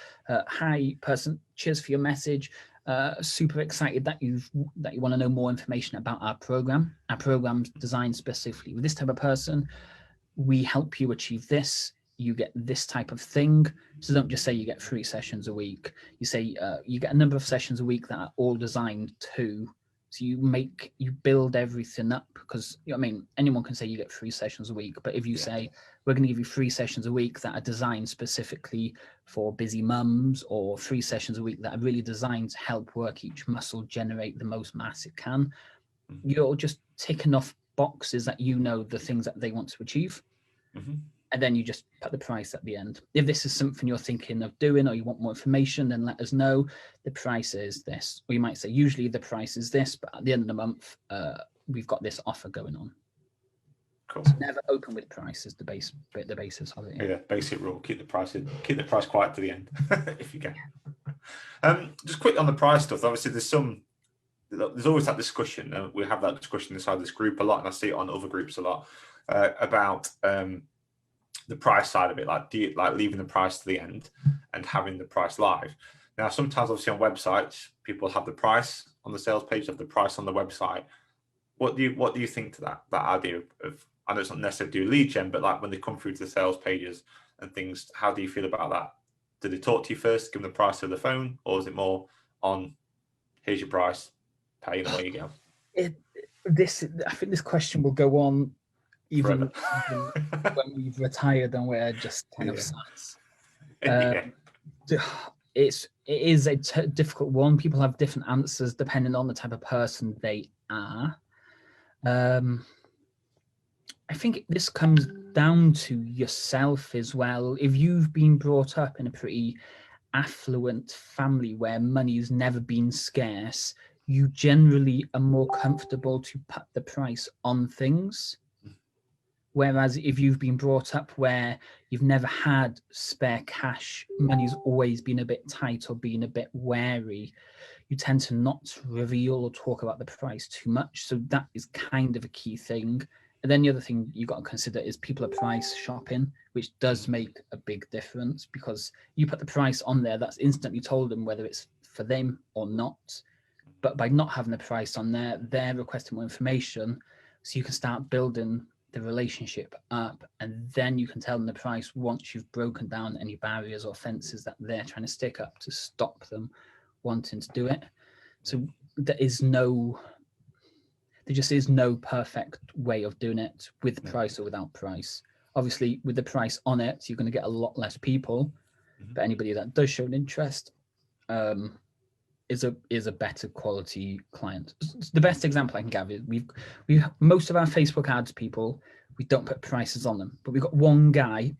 hi person, cheers for your message. Super excited that you want to know more information about our program. Our program's designed specifically with this type of person. We help you achieve this. You get this type of thing. So don't just say you get 3 sessions a week. You say you get a number of sessions a week that are all designed to. So you build everything up, because I mean, anyone can say you get 3 sessions a week, but if you say we're going to give you 3 sessions a week that are designed specifically for busy mums, or 3 sessions a week that are really designed to help work each muscle generate the most mass it can, you're just ticking off boxes that you know the things that they want to achieve. And then you just put the price at the end. If this is something you're thinking of doing, or you want more information, then let us know. The price is this. Or you might say, usually the price is this, but at the end of the month, we've got this offer going on. Cool. So never open with price is the basis of it. Yeah, basic rule. Keep the price quiet to the end if you can. Just quick on the price stuff. Obviously, there's always that discussion. We have that discussion inside this group a lot, and I see it on other groups a lot, about the price side of it, like leaving the price to the end and having the price live. Now, sometimes obviously on websites, people have the price on the sales page, have the price on the website. What do you think to that idea of, I know it's not necessarily do lead gen, but like when they come through to the sales pages and things. How do you feel about that? Do they talk to you first, give them the price of the phone, or is it more on, here's your price, pay, and away you go? I think this question will go on even Forever. when we've retired and we're just kind of sat. Yeah. It is a difficult one. People have different answers depending on the type of person they are. I think this comes down to yourself as well. If you've been brought up in a pretty affluent family where money's never been scarce, you generally are more comfortable to put the price on things. Whereas if you've been brought up where you've never had spare cash, money's always been a bit tight or been a bit wary, you tend to not reveal or talk about the price too much. So that is kind of a key thing. And then the other thing you've got to consider is people are price shopping, which does make a big difference, because you put the price on there, that's instantly told them whether it's for them or not. But by not having the price on there, they're requesting more information, so you can start building the relationship up, and then you can tell them the price once you've broken down any barriers or fences that they're trying to stick up to stop them wanting to do it. So there just is no perfect way of doing it with price or without price. Obviously, with the price on it, you're going to get a lot less people, but anybody that does show an interest is a better quality client. The best example I can give is we most of our Facebook ads people, we don't put prices on them, but we've got one guy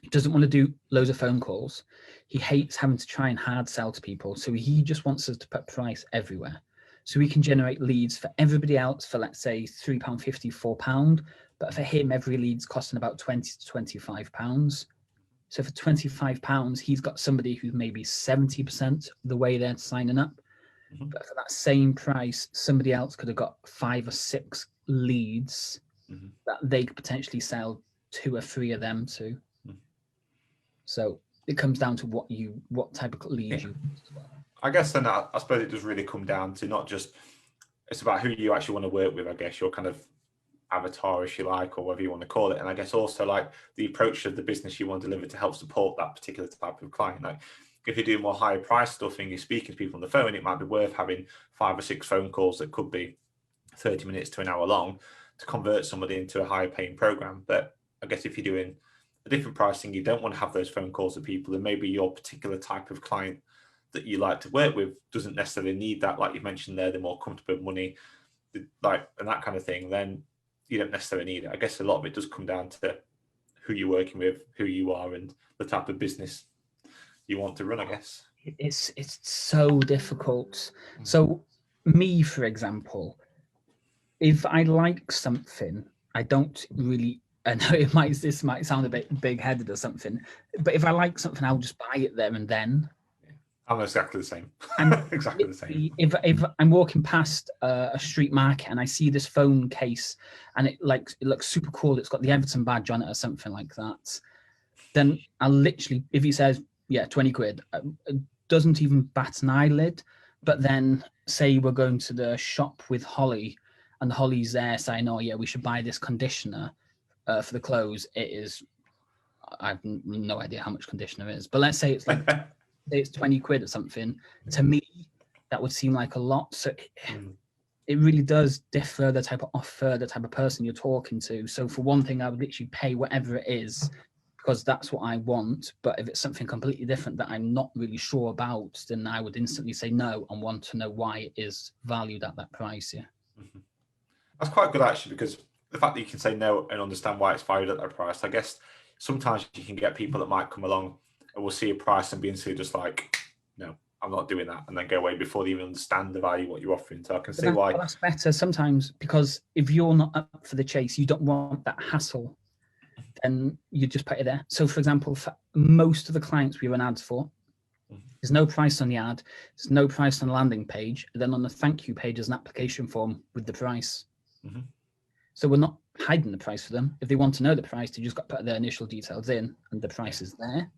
who doesn't want to do loads of phone calls. He hates having to try and hard sell to people, so he just wants us to put price everywhere. So we can generate leads for everybody else for, let's say, £3.50, £4, but for him, every lead's costing about £20 to £25. So for £25, he's got somebody who's maybe 70% the way they're signing up. But for that same price, somebody else could have got 5 or 6 leads that they could potentially sell 2 or 3 of them to. So it comes down to what type of lead you use as well. I guess then I suppose it does really come down to not just, it's about who you actually want to work with, I guess, your kind of avatar, if you like, or whatever you want to call it. And I guess also like the approach of the business you want to deliver to help support that particular type of client. Like if you're doing more higher price stuff and you're speaking to people on the phone, it might be worth having 5 or 6 phone calls that could be 30 minutes to an hour long to convert somebody into a higher paying program. But I guess if you're doing a different pricing, you don't want to have those phone calls with people, and maybe your particular type of client that you like to work with doesn't necessarily need that, like you mentioned there, they're more comfortable with money, like, and that kind of thing, then you don't necessarily need it. I guess a lot of it does come down to who you're working with, who you are, and the type of business you want to run, I guess. It's so difficult. So me, for example, if I like something, I don't really, I know this might sound a bit big-headed or something, but if I like something, I'll just buy it there and then. I'm exactly the same. Exactly the same. If I'm walking past a street market and I see this phone case and it looks super cool, it's got the Everton badge on it or something like that, then I'll literally, if he says, yeah, 20 quid, doesn't even bat an eyelid. But then say we're going to the shop with Holly and Holly's there saying, oh yeah, we should buy this conditioner for the clothes. It is, I have no idea how much conditioner it is, but let's say it's like it's 20 quid or something. To me, that would seem like a lot. So it really does differ the type of offer, the type of person you're talking to. So for one thing, I would literally pay whatever it is because that's what I want. But if it's something completely different that I'm not really sure about, then I would instantly say no and want to know why it is valued at that price. Yeah. That's quite good actually, because the fact that you can say no and understand why it's valued at that price, I guess sometimes you can get people that might come along and will see a price and be instantly just like, no, I'm not doing that, and then go away before they even understand the value what you're offering. So I can see why. That's better sometimes, because if you're not up for the chase, you don't want that hassle, then you just put it there. So for example, for most of the clients we run ads for, there's no price on the ad, there's no price on the landing page, and then on the thank you page there's an application form with the price. So we're not hiding the price for them. If they want to know the price, they just got to put their initial details in and the price is there.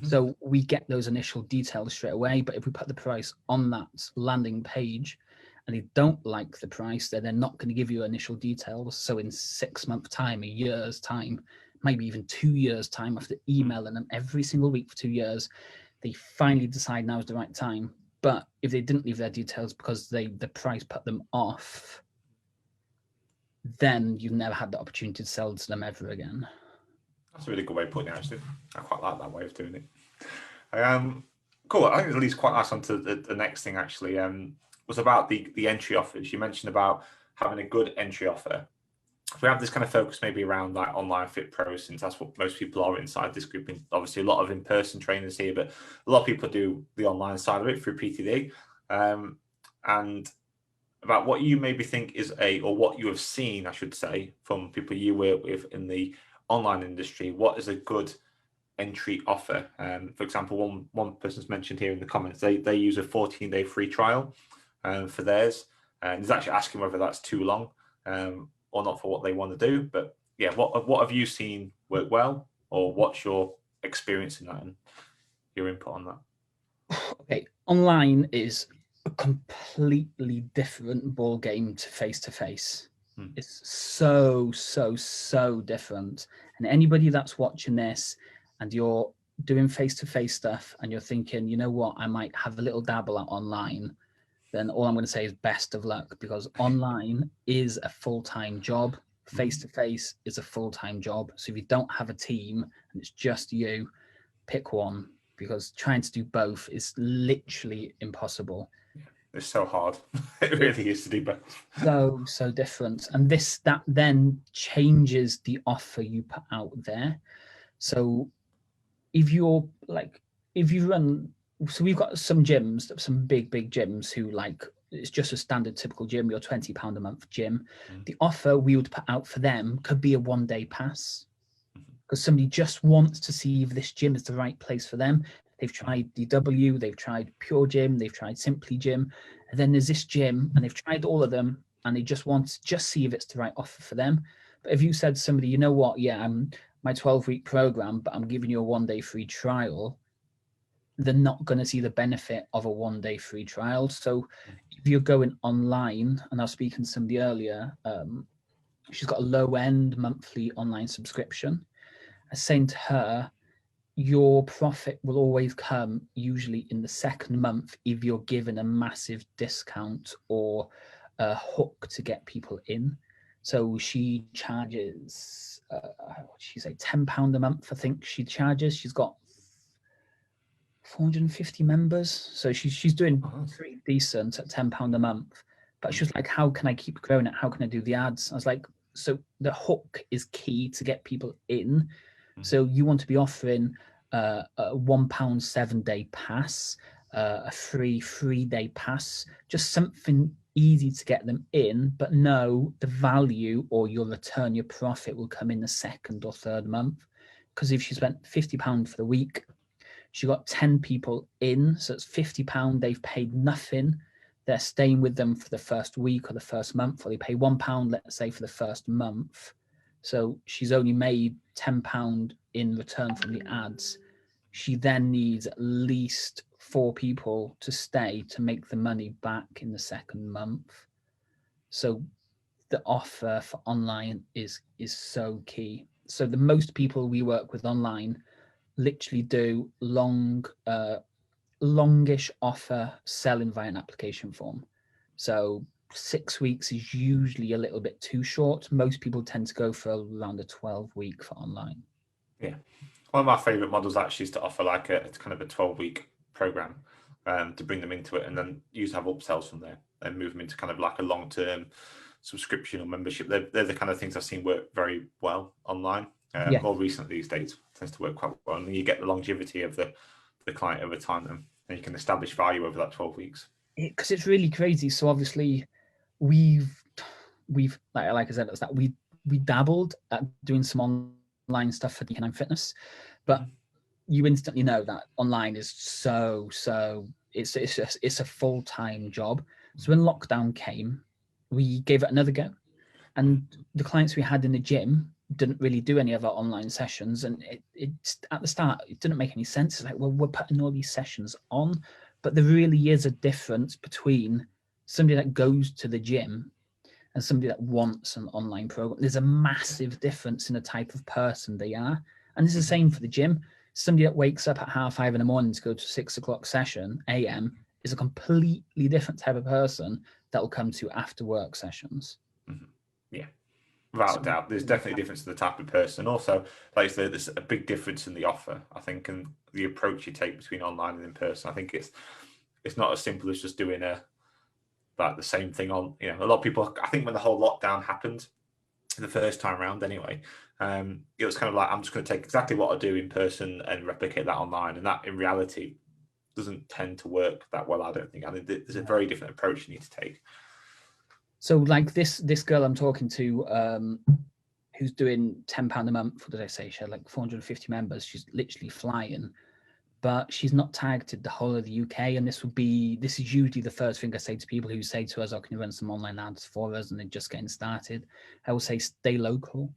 So we get those initial details straight away. But if we put the price on that landing page and they don't like the price, then they're not going to give you initial details. So in 6 months' time, a year's time, maybe even 2 years time after emailing them every single week for 2 years, they finally decide now is the right time. But if they didn't leave their details because the price put them off, then you've never had the opportunity to sell to them ever again. That's a really good way of putting it, actually. I quite like that way of doing it. Cool. I think it leads quite nice onto the next thing, actually, was about the entry offers. You mentioned about having a good entry offer. If we have this kind of focus maybe around like online fit pros, since that's what most people are inside this group. And obviously, a lot of in-person trainers here, but a lot of people do the online side of it through PTD. And about what you maybe think is or what you have seen, I should say, from people you work with in the online industry, what is a good entry offer? For example, one person's mentioned here in the comments, they use a 14-day free trial for theirs, and he's actually asking whether that's too long or not for what they want to do. But yeah, what have you seen work well, or what's your experience in that and your input on that? Okay, online is a completely different ball game to face. It's so different. And anybody that's watching this and you're doing face-to-face stuff and you're thinking, you know what, I might have a little dabble at online, then all I'm going to say is best of luck, because online is a full-time job. Face-to-face is a full-time job. So if you don't have a team and it's just you, pick one, because trying to do both is literally impossible. It's so hard. It really is to do both. So different. And that then changes the offer you put out there. So if you run, so we've got some gyms, some big gyms who it's just a standard typical gym, your £20 a month gym. The offer we would put out for them could be a 1-day pass, because somebody just wants to see if this gym is the right place for them. They've tried DW, they've tried Pure Gym, they've tried Simply Gym, and then there's this gym, and they've tried all of them, and they just want to just see if it's the right offer for them. But if you said to somebody, you know what, yeah, I'm my 12-week program, but I'm giving you a 1-day free trial, they're not going to see the benefit of a 1-day free trial. So if you're going online, and I was speaking to somebody earlier, she's got a low-end monthly online subscription. I was saying to her, your profit will always come usually in the second month if you're given a massive discount or a hook to get people in. So she charges, she's like £10 a month, I think she charges. She's got 450 members. So she's doing pretty decent at £10 a month. But she was like, how can I keep growing it? How can I do the ads? I was like, so the hook is key to get people in. So you want to be offering a £1 7-day pass, a free 3-day pass, just something easy to get them in, but know the value or your return, your profit will come in the second or third month. Because if she spent £50 for the week, she got 10 people in, so it's £50, they've paid nothing. They're staying with them for the first week or the first month, or they pay £1, let's say, for the first month. So she's only made £10 in return from the ads. She then needs at least 4 people to stay to make the money back in the second month. So the offer for online is so key. So the most people we work with online literally do longish offer selling via an application form. So 6 weeks is usually a little bit too short. Most people tend to go for around a 12-week for online. Yeah. One of my favorite models actually is to offer like a kind of a 12-week program to bring them into it, and then have upsells from there and move them into kind of like a long-term subscription or membership. They're the kind of things I've seen work very well online. More recently these days tends to work quite well, and then you get the longevity of the client over time, and you can establish value over that 12 weeks. Because it's really crazy. So obviously we've like I said, it's that we dabbled at doing some online stuff for D9 Fitness, but you instantly know that online is so it's a full-time job. So when lockdown came, we gave it another go, and the clients we had in the gym didn't really do any of our online sessions, and it at the start it didn't make any sense. It's like, well, we're putting all these sessions on, but there really is a difference between somebody that goes to the gym and somebody that wants an online program. There's a massive difference in the type of person they are. And it's the same for the gym. Somebody that wakes up at 5:30 in the morning to go to 6 o'clock session AM is a completely different type of person that will come to after work sessions. Yeah, without a doubt. There's definitely a difference in the type of person. Also, like I said, there's a big difference in the offer, I think, and the approach you take between online and in person. I think it's not as simple as just doing the same thing on, a lot of people, I think when the whole lockdown happened the first time around anyway, it was kind of like, I'm just going to take exactly what I do in person and replicate that online. And that in reality doesn't tend to work that well, I don't think. I think there's a very different approach you need to take. So like this girl I'm talking to, who's doing £10 a month, what did I say? She had like 450 members. She's literally flying. But she's not targeted the whole of the UK. And this is usually the first thing I say to people who say to us, oh, can you run some online ads for us? And they're just getting started. I will say, stay local,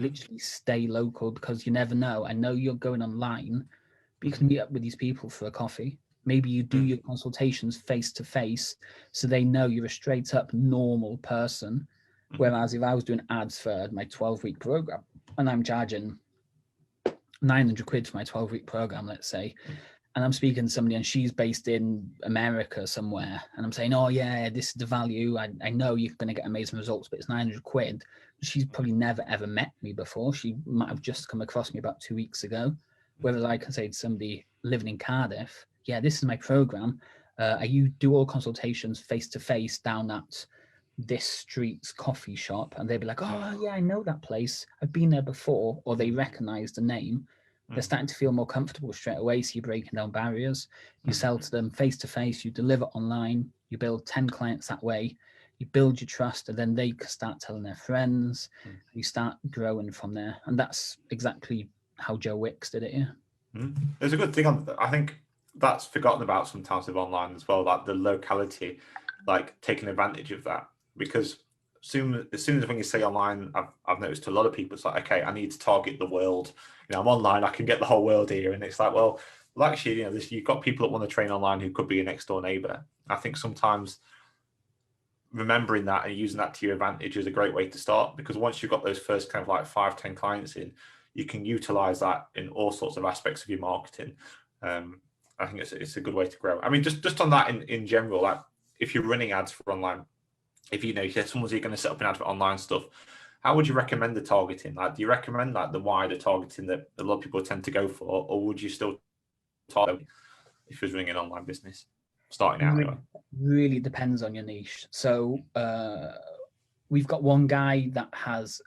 literally stay local, because you never know. I know you're going online, but you can meet up with these people for a coffee. Maybe you do your consultations face to face, so they know you're a straight up normal person. Whereas if I was doing ads for my 12-week program and I'm charging 900 quid for my 12-week program, let's say, and I'm speaking to somebody and she's based in America somewhere, and I'm saying, oh yeah, this is the value, I know you're going to get amazing results, but it's 900 quid. She's probably never ever met me before. She might have just come across me about 2 weeks ago. Whereas I can say to somebody living in Cardiff, yeah, this is my program, you do all consultations face to face down at this street's coffee shop, and they'd be like, oh yeah, I know that place, I've been there before, or they recognize the name. They're starting to feel more comfortable straight away. So you're breaking down barriers. You sell to them face to face, you deliver online, you build 10 clients that way, you build your trust, and then they can start telling their friends. You start growing from there. And that's exactly how Joe Wicks did it. Yeah. There's a good thing on that. I think that's forgotten about sometimes with online as well, like the locality, like taking advantage of that. Because as soon as when you say online, I've noticed to a lot of people, it's like, okay, I need to target the world. I'm online, I can get the whole world here. And it's like, well actually, you've got people that want to train online who could be a next door neighbor. I think sometimes remembering that and using that to your advantage is a great way to start, because once you've got those first kind of like 5-10 clients in, you can utilize that in all sorts of aspects of your marketing. I think it's a good way to grow. I mean, just on that in general, like if you're running ads for online, if you said someone's going to set up an ad for online stuff, how would you recommend the targeting? Like, do you recommend like the wider targeting that a lot of people tend to go for, or would you still target if you're running an online business starting out? Anyway, really depends on your niche. So we've got one guy that has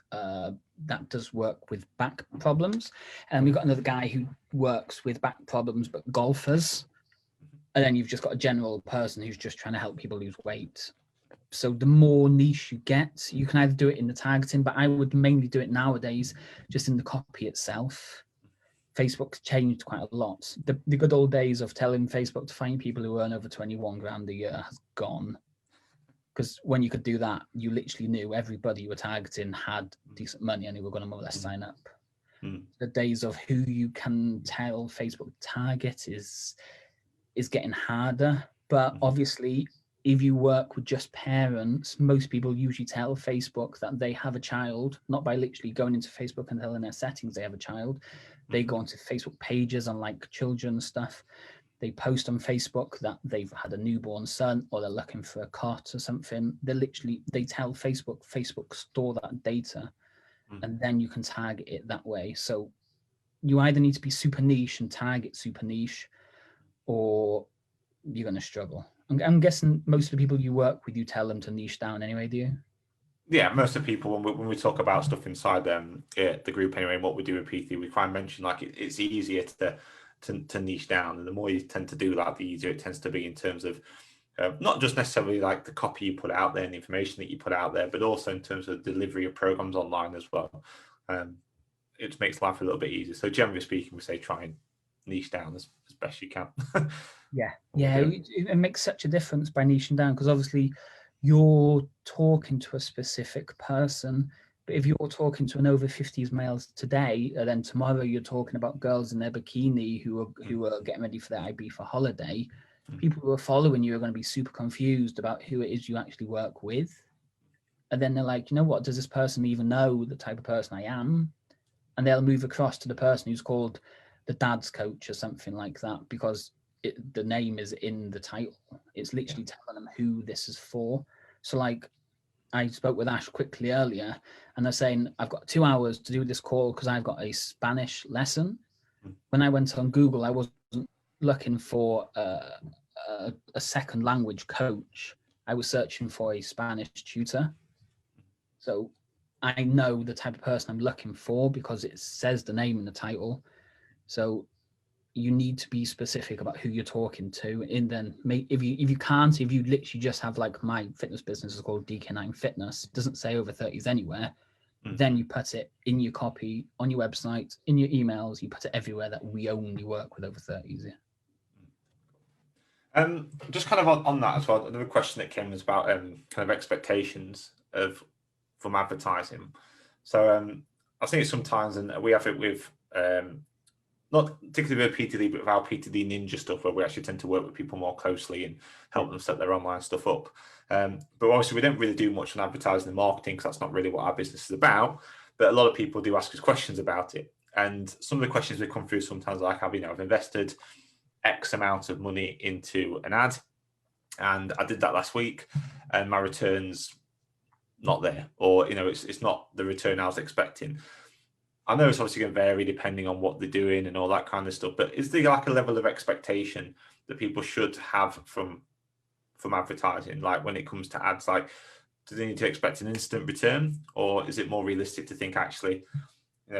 that does work with back problems, and we've got another guy who works with back problems but golfers, and then you've just got a general person who's just trying to help people lose weight. So the more niche you get, you can either do it in the targeting, but I would mainly do it nowadays just in the copy itself. Facebook's changed quite a lot. The good old days of telling Facebook to find people who earn over 21 grand a year has gone. Because when you could do that, you literally knew everybody you were targeting had decent money and they were going to more or less sign up. The days of who you can tell Facebook target is getting harder. But obviously, if you work with just parents, most people usually tell Facebook that they have a child, not by literally going into Facebook and telling their settings they have a child. They go onto Facebook pages on like children stuff. They post on Facebook that they've had a newborn son, or they're looking for a cot or something. They tell Facebook store that data, and then you can target it that way. So you either need to be super niche and target super niche, or you're going to struggle. I'm guessing most of the people you work with, you tell them to niche down anyway, do you? Yeah, most of the people, when we talk about stuff inside the group anyway, and what we do with PT, we try and mention like it's easier to niche down, and the more you tend to do that, the easier it tends to be in terms of not just necessarily like the copy you put out there and the information that you put out there, but also in terms of delivery of programs online as well. It makes life a little bit easier. So generally speaking, we say try and niche down as best you can. Yeah. It makes such a difference by niching down, because obviously you're talking to a specific person, but if you're talking to an over 50s males today, and then tomorrow you're talking about girls in their bikini who are getting ready for their IB for holiday, people who are following you are going to be super confused about who it is you actually work with. and then they're like, you know what, does this person even know the type of person I am? And they'll move across to the person who's called the dad's coach or something like that, because the name is in the title. It's literally telling them who this is for. So like, I spoke with Ash quickly earlier, and they're saying, I've got 2 hours to do this call because I've got a Spanish lesson. When I went on Google, I wasn't looking for a second language coach. I was searching for a Spanish tutor. So I know the type of person I'm looking for because it says the name in the title. So you need to be specific about who you're talking to. And then if you literally just have, like, my fitness business is called DK9 Fitness, it doesn't say over 30s anywhere, then you put it in your copy, on your website, in your emails, you put it everywhere that we only work with over 30s. Just kind of on that as well, another question that came was about kind of expectations from advertising. So I think sometimes, and we have it with not particularly with PTD, but with our PTD Ninja stuff, where we actually tend to work with people more closely and help them set their online stuff up. But obviously, we don't really do much on advertising and marketing because that's not really what our business is about. But a lot of people do ask us questions about it. And some of the questions that come through sometimes, like, I've invested X amount of money into an ad, and I did that last week, and my return's not there, or it's not the return I was expecting. I know it's obviously going to vary depending on what they're doing and all that kind of stuff, but is there like a level of expectation that people should have from advertising, like when it comes to ads? Like, do they need to expect an instant return, or is it more realistic to think actually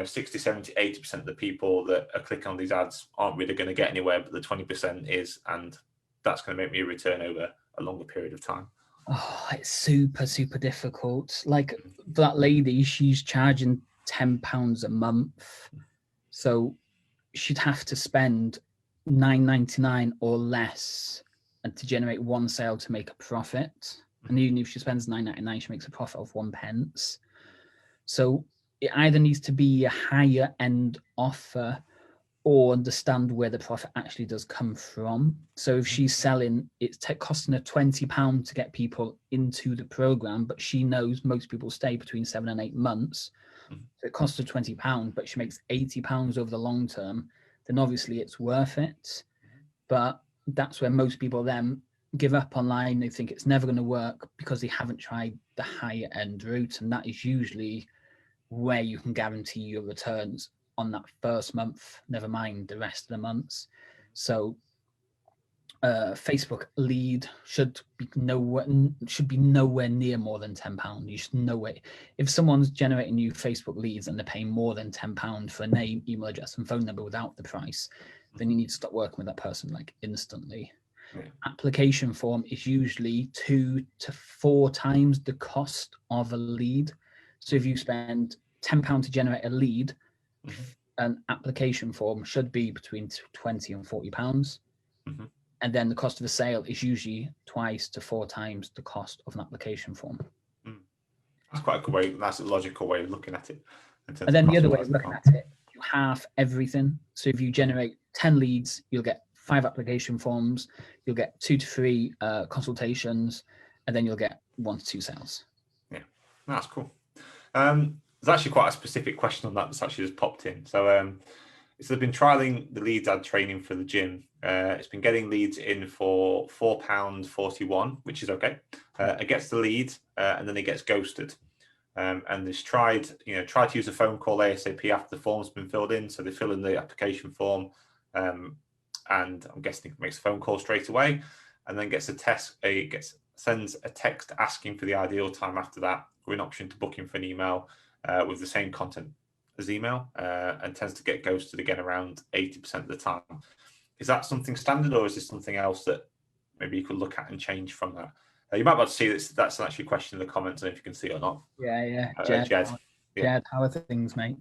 60, 70, 80% of the people that are clicking on these ads aren't really going to get anywhere, but the 20% is, and that's going to make me a return over a longer period of time? Oh, it's super, super difficult. Like, that lady, she's charging £10 a month. So she'd have to spend $9.99 or less and to generate one sale to make a profit. And even if she spends $9.99, she makes a profit of 1 pence. So it either needs to be a higher end offer or understand where the profit actually does come from. So if she's selling, it's costing her £20 to get people into the program, but she knows most people stay between 7 and 8 months. So it costs her £20, but she makes £80 over the long term, then obviously it's worth it. But that's where most people then give up online. They think it's never going to work because they haven't tried the higher end route. And that is usually where you can guarantee your returns on that first month, never mind the rest of the months. So Facebook lead should be nowhere near more than £10. You should know it. If someone's generating you Facebook leads and they're paying more than £10 for a name, email address, and phone number without the price, then you need to stop working with that person like instantly. Application form is usually 2 to 4 times the cost of a lead. So if you spend £10 to generate a lead, an application form should be between £20 and £40. And then the cost of a sale is usually 2 to 4 times the cost of an application form. That's quite a good way. That's a logical way of looking at it. And then the other way of looking at it, you have everything. So if you generate 10 leads, you'll get 5 application forms, you'll get 2 to 3 consultations, and then you'll get 1 to 2 sales. Yeah, that's cool. There's actually quite a specific question on that that's actually just popped in. So they've been trialing the leads ad training for the gym. It's been getting leads in for £4.41, which is okay. It gets the lead and then it gets ghosted. And it's tried to use a phone call ASAP after the form's been filled in. So they fill in the application form, and I'm guessing it makes a phone call straight away, and then sends a text asking for the ideal time after that, or an option to book in for an email with the same content as email, and tends to get ghosted again around 80% of the time. Is that something standard, or is this something else that maybe you could look at and change from that? You might be able to see this. That's actually a question in the comments, and if you can see it or not. Yeah. Jed, how are things, mate?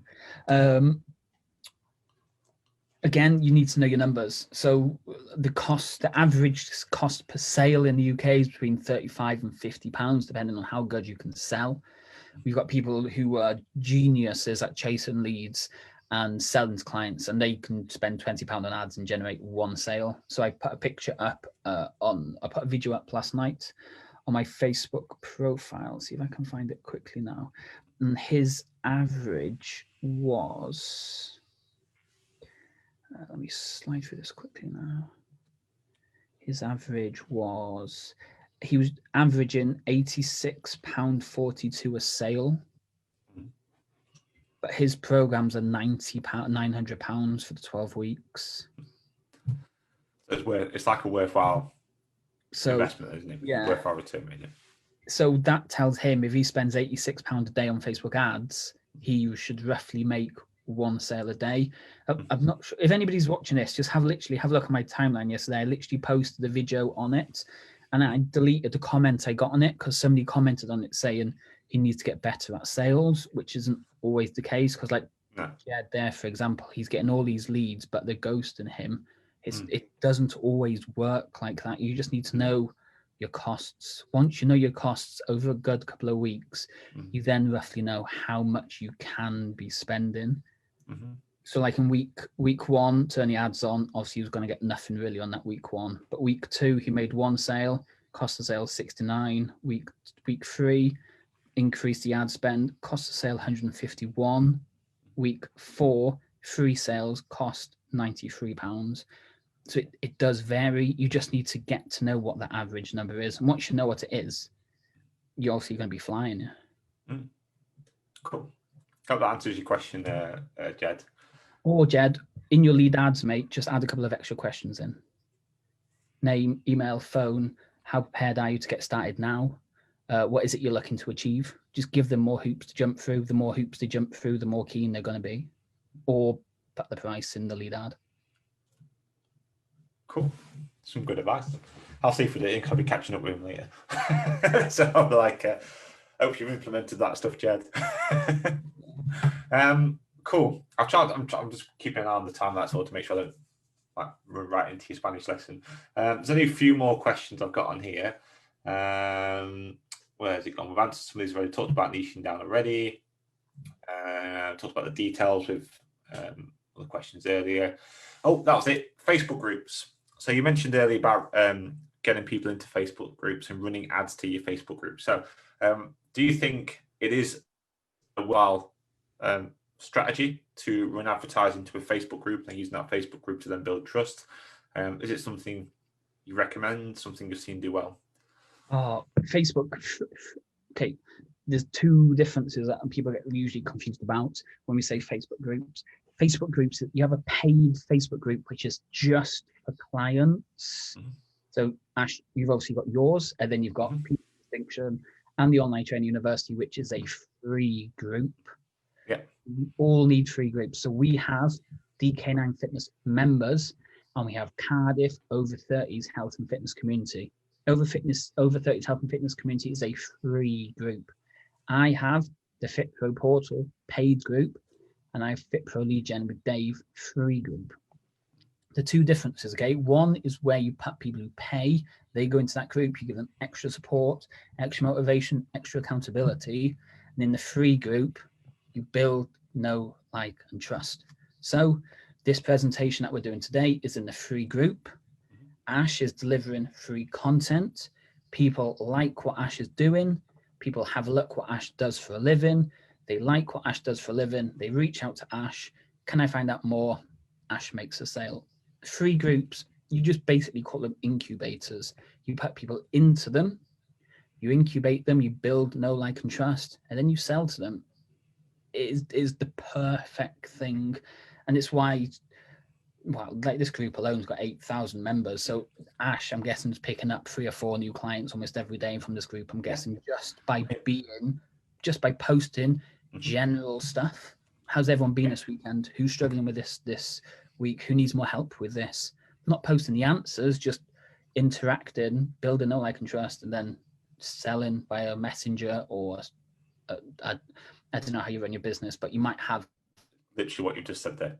Again, you need to know your numbers. So the average cost per sale in the UK is between £35 and £50, depending on how good you can sell. We've got people who are geniuses at chasing leads and selling to clients, and they can spend £20 on ads and generate 1 sale. So I put a picture up I put a video up last night on my Facebook profile. See if I can find it quickly now. And his average was, let me slide through this quickly now. His average was, he was averaging £86.42 a sale. But his programs are £900 for the 12 weeks. It's like a worthwhile investment, isn't it? Yeah. Worthwhile return, really. So that tells him if he spends £86 a day on Facebook ads, he should roughly make one sale a day. I'm not sure if anybody's watching this. Just literally have a look at my timeline yesterday. I literally posted a video on it, and I deleted the comment I got on it because somebody commented on it saying he needs to get better at sales, which isn't always the case. Because Jed there, for example, he's getting all these leads, but they're ghosting him. It doesn't always work like that. You just need to know your costs. Once you know your costs over a good couple of weeks, you then roughly know how much you can be spending. So like in week one, turn the ads on, obviously he was going to get nothing really on that week one. But week two, he made one sale, cost of sale 69. Week 3, increased the ad spend, cost of sale 151. Week 4, 3 sales, cost £93. So it does vary. You just need to get to know what the average number is. And once you know what it is, you're obviously going to be flying. Cool. Hope that answers your question, Jed. Or Jed, in your lead ads, mate, just add a couple of extra questions in. Name, email, phone. How prepared are you to get started now? What is it you're looking to achieve? Just give them more hoops to jump through. The more hoops they jump through, the more keen they're going to be. Or put the price in the lead ad. Cool. Some good advice. I'll see if we do it because I'll be catching up with him later. So I'll be like, hope you've implemented that stuff, Jed. Cool. I'm just keeping an eye on the time, that's all, to make sure I don't run right into your Spanish lesson. There's only a few more questions I've got on here. Where has it gone? We've answered some of these. We've already talked about niching down already. Talked about the details with the questions earlier. Oh, that was it. Facebook groups. So you mentioned earlier about getting people into Facebook groups and running ads to your Facebook group. So do you think it is a strategy to run advertising to a Facebook group and using that Facebook group to then build trust? Is it something you recommend, something you've seen do well? Facebook. Okay, there's two differences that people get usually confused about when we say Facebook groups. Facebook groups, you have a paid Facebook group, which is just for clients. So Ash, you've obviously got yours, and then you've got People Distinction and the Online Training University, which is a free group. Yeah. We all need free groups. So we have DK9 Fitness members, and we have Cardiff Over 30s Health and Fitness Community. Over 30s Health and Fitness Community is a free group. I have the FitPro Portal paid group, and I have FitPro Lead Gen with Dave free group. The two differences, okay? One is where you put people who pay, they go into that group, you give them extra support, extra motivation, extra accountability. And in the free group, you build, know, like, and trust. So this presentation that we're doing today is in the free group. Ash is delivering free content. People like what Ash is doing. People have a look what Ash does for a living. They like what Ash does for a living. They reach out to Ash. Can I find out more? Ash makes a sale. Free groups, you just basically call them incubators. You put people into them, you incubate them, you build, know, like, and trust, and then you sell to them. It is the perfect thing. And it's why, well, like this group alone's got 8,000 members. So Ash, I'm guessing, is picking up 3 or 4 new clients almost every day from this group. I'm guessing just by posting general stuff. How's everyone been this weekend? Who's struggling with this week? Who needs more help with this? Not posting the answers, just interacting, building a like and trust, and then selling via messenger or I don't know how you run your business, but you might have literally what you just said there.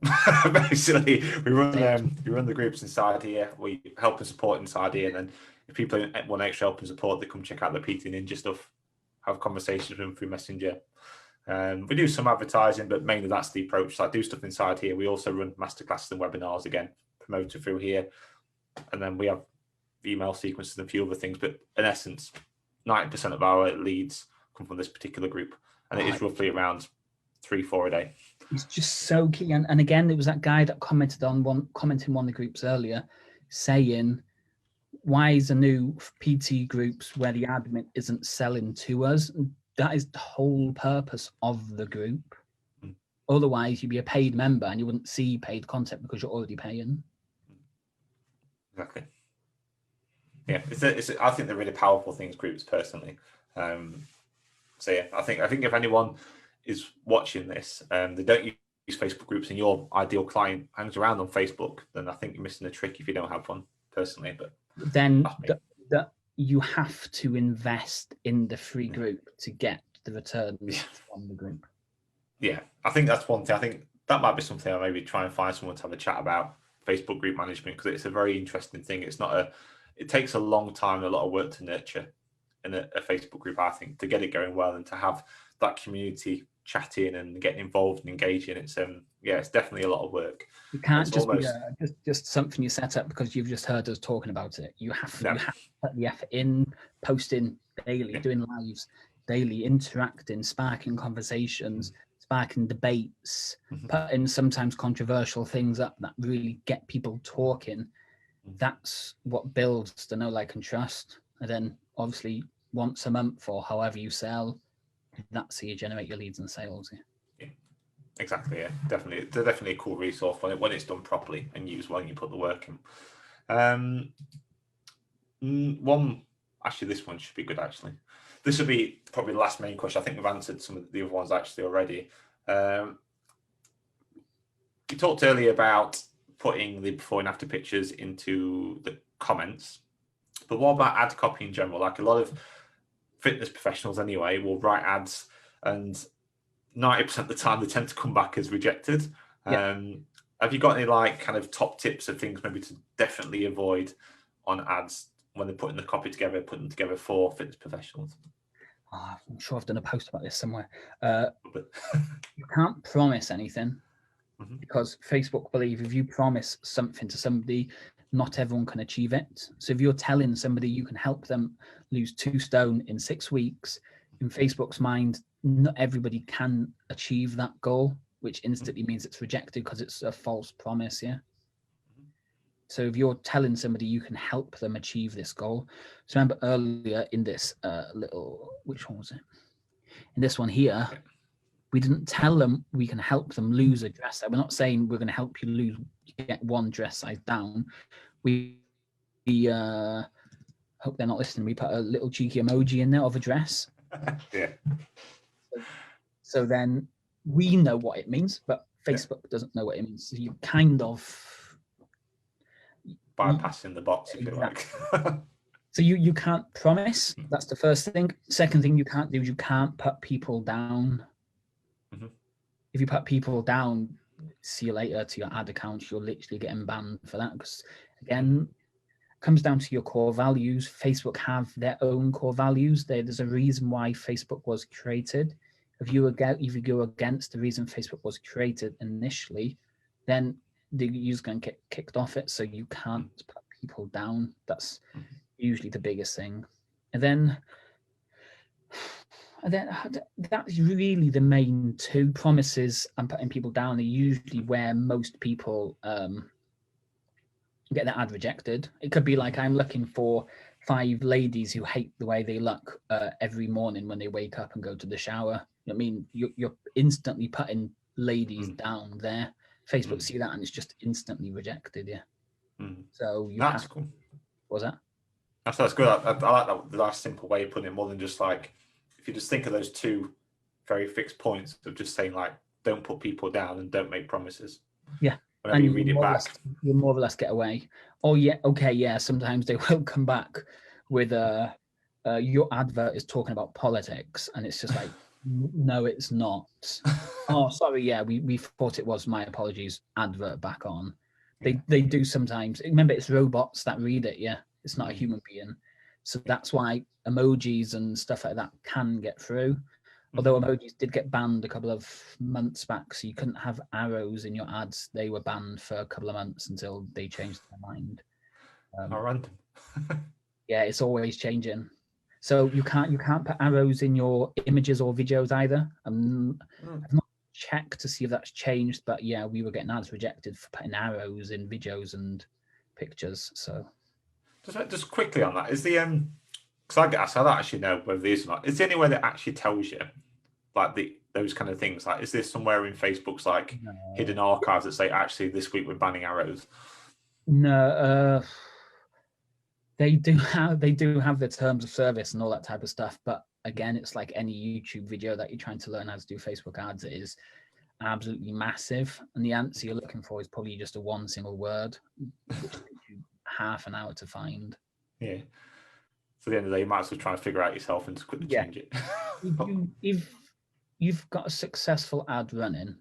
Basically, we run the groups inside here. We help and support inside here, and then if people want extra help and support, they come check out the PT Ninja stuff, have conversations with them through Messenger. We do some advertising, but mainly that's the approach. So I do stuff inside here. We also run masterclasses and webinars, again, promoted through here. And then we have email sequences and a few other things. But in essence, 90% of our leads come from this particular group, and it is roughly around 3-4 a day. It's just so key. And again, there was that guy that commented in one of the groups earlier saying, why is a new PT groups where the admin isn't selling to us? That is the whole purpose of the group. Otherwise, you'd be a paid member and you wouldn't see paid content because you're already paying. Exactly. Yeah, I think they're really powerful things, groups, personally. So yeah, I think if anyone is watching this and they don't use Facebook groups and your ideal client hangs around on Facebook, then I think you're missing a trick if you don't have one, personally. But then you have to invest in the free group to get the returns from the group. Yeah, I think that's one thing. I think that might be something I maybe try and find someone to have a chat about, Facebook group management, because it's a very interesting thing. It takes a long time and a lot of work to nurture in a Facebook group, I think, to get it going well and to have that community chatting and getting involved and engaging. It's definitely a lot of work. You can't just be just something you set up because you've just heard us talking about it. You have to put the effort in, posting daily, doing lives daily, interacting, sparking conversations, sparking debates, putting sometimes controversial things up that really get people talking. That's what builds the know, like, and trust. And then obviously once a month or however you sell, that's how you generate your leads and sales. Yeah, exactly. Yeah, definitely. They're definitely a cool resource when it's done properly and used when you put the work in. This one should be good, actually. This will be probably the last main question. I think we've answered some of the other ones actually already. You talked earlier about putting the before and after pictures into the comments, but what about ad copy in general? Like, a lot of fitness professionals anyway will write ads, and 90% of the time they tend to come back as rejected. Have you got any kind of top tips of things maybe to definitely avoid on ads when they're putting the copy together, putting them together for fitness professionals? I'm sure I've done a post about this somewhere. You can't promise anything, because Facebook believe if you promise something to somebody, not everyone can achieve it. So if you're telling somebody you can help them lose 2 stone in 6 weeks, in Facebook's mind, not everybody can achieve that goal, which instantly means it's rejected because it's a false promise. So if you're telling somebody you can help them achieve this goal, so remember earlier in this which one was it? In this one here, we didn't tell them we can help them lose a dress size. We're not saying we're going to help you get 1 dress size down. We hope they're not listening. We put a little cheeky emoji in there of a dress. So then we know what it means, but Facebook doesn't know what it means. So you kind of bypassing the box, if you like. So you can't promise. That's the first thing. Second thing you can't do is you can't put people down. If you put people down, see you later to your ad account, you're literally getting banned for that. Because again, it comes down to your core values. Facebook have their own core values. There's a reason why Facebook was created. If you go against the reason Facebook was created initially, then the user's going to get kicked off it. So you can't put people down. That's usually the biggest thing. And then that's really the main 2 promises, and putting people down are usually where most people get their ad rejected. It could be like, I'm looking for 5 ladies who hate the way they look every morning when they wake up and go to the shower. I mean, you're instantly putting ladies down there. Facebook see that and it's just instantly rejected. So that's cool. What was that? That's good. I like that last simple way of putting it, more than just like, if you just think of those 2 very fixed points of just saying, like, don't put people down and don't make promises. Whenever and you read it back, you more or less get away. Sometimes they will come back with your advert is talking about politics, and it's just like, no, it's not. Oh, sorry, we thought it was. My apologies. Advert back on. They do sometimes. Remember, it's robots that read it. It's not a human being. So that's why emojis and stuff like that can get through. Although emojis did get banned a couple of months back, so you couldn't have arrows in your ads. They were banned for a couple of months until they changed their mind. How random. It's always changing. So you can't put arrows in your images or videos either. I've not checked to see if that's changed, but yeah, we were getting ads rejected for putting arrows in videos and pictures. So just quickly on that, is the because I don't actually know whether these or not. Is there any way that actually tells you like those kind of things? Like, is there somewhere in Facebook's like hidden archives that say actually this week we're banning arrows? No, they do have the terms of service and all that type of stuff. But again, it's like any YouTube video that you're trying to learn how to do Facebook ads. It is absolutely massive, and the answer you're looking for is probably just a one single word, which takes you half an hour to find. Yeah. So at the end of the day, you might as well try and figure out yourself and just quickly change it. If you've got a successful ad running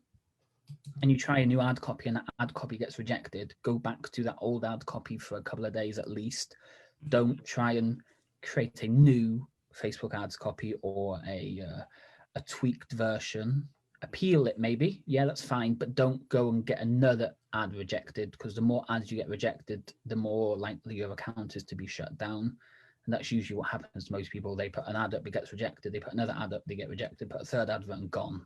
and you try a new ad copy and that ad copy gets rejected, go back to that old ad copy for a couple of days at least. Don't try and create a new Facebook ads copy or a tweaked version. Appeal it maybe, yeah, that's fine, but don't go and get another ad rejected, because the more ads you get rejected, the more likely your account is to be shut down. And that's usually what happens to most people. They put an ad up, it gets rejected. They put another ad up, they get rejected. Put a third advert and gone.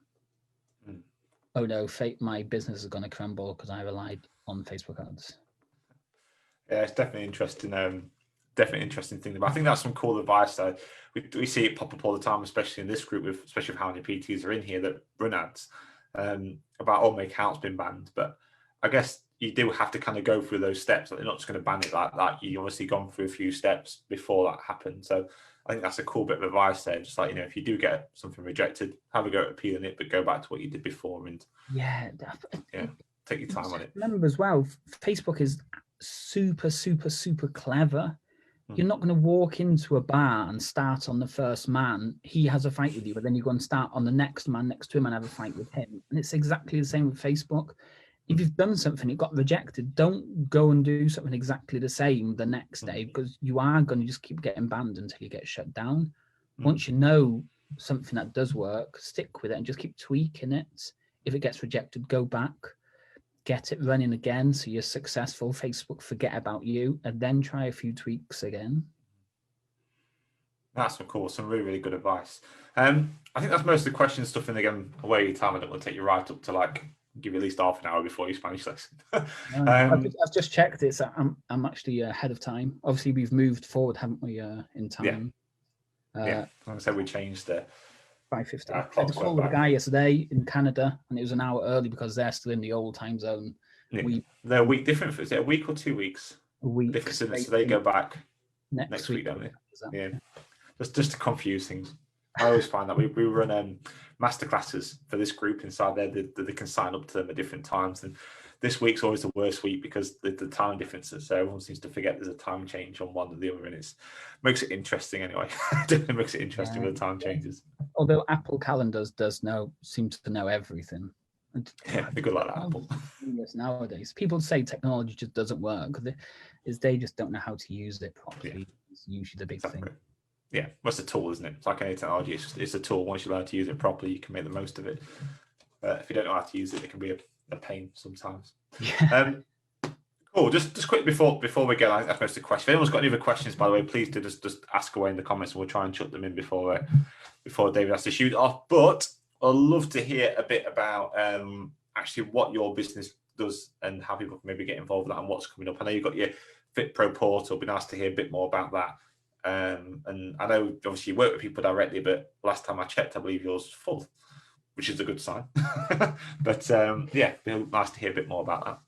Oh no, my business is going to crumble because I relied on Facebook ads. Yeah, it's definitely interesting. Definitely interesting thing. But I think that's some cool advice. Though we see it pop up all the time, especially in this group, especially with how many PTs are in here that run ads about my account's been banned. But I guess you do have to kind of go through those steps. Like, they're not just going to ban it like that. You obviously gone through a few steps before that happened. So I think that's a cool bit of advice there. Just like, you know, if you do get something rejected, have a go at appealing it, but go back to what you did before and take your time on it. Remember as well, Facebook is super, super, super clever. You're not going to walk into a bar and start on the first man. He has a fight with you, but then you go and start on the next man next to him and have a fight with him. And it's exactly the same with Facebook. If you've done something, it got rejected, don't go and do something exactly the same the next day, because you are going to just keep getting banned until you get shut down. Once you know something that does work, stick with it and just keep tweaking it. If it gets rejected, go back, get it running again so you're successful. Facebook forget about you, and then try a few tweaks again. That's of course some really, really good advice. I think that's most of the questions stuff in again away your time. I don't want to take you right up to like give you at least half an hour before your Spanish lesson. I've just checked it, so I'm actually ahead of time. Obviously we've moved forward, haven't we, in time? Like I said, we changed the 5:50. I had a call with a guy yesterday in Canada, and it was an hour early because they're still in the old time zone. They're a week different. Is it a week or 2 weeks? A week. Difference, so they go back next week, don't they? Yeah. Just to confuse things. I always find that we run masterclasses for this group inside there. They can sign up to them at different times, and this week's always the worst week because the time differences. So everyone seems to forget there's a time change on one or the other, and it makes it interesting anyway. It makes it interesting with the time changes. Although Apple Calendars seems to know everything. Yeah, they're good like that. Apple. Nowadays, people say technology just doesn't work. They just don't know how to use it properly. Yeah. It's usually the big thing. Yeah, well, it's a tool, isn't it? It's like any technology. It's a tool. Once you learn to use it properly, you can make the most of it. But if you don't know how to use it, it can be a pain sometimes. Yeah. Cool. Just quick before we get ask most of the questions. If anyone's got any other questions, by the way, please do just ask away in the comments, and we'll try and chuck them in before David has to shoot off. But I'd love to hear a bit about actually what your business does and how people can maybe get involved with that and what's coming up. I know you've got your Fit Pro portal. It'd be nice to hear a bit more about that. And I know obviously you work with people directly, but last time I checked, I believe yours was full, which is a good sign. But it'd be nice to hear a bit more about that.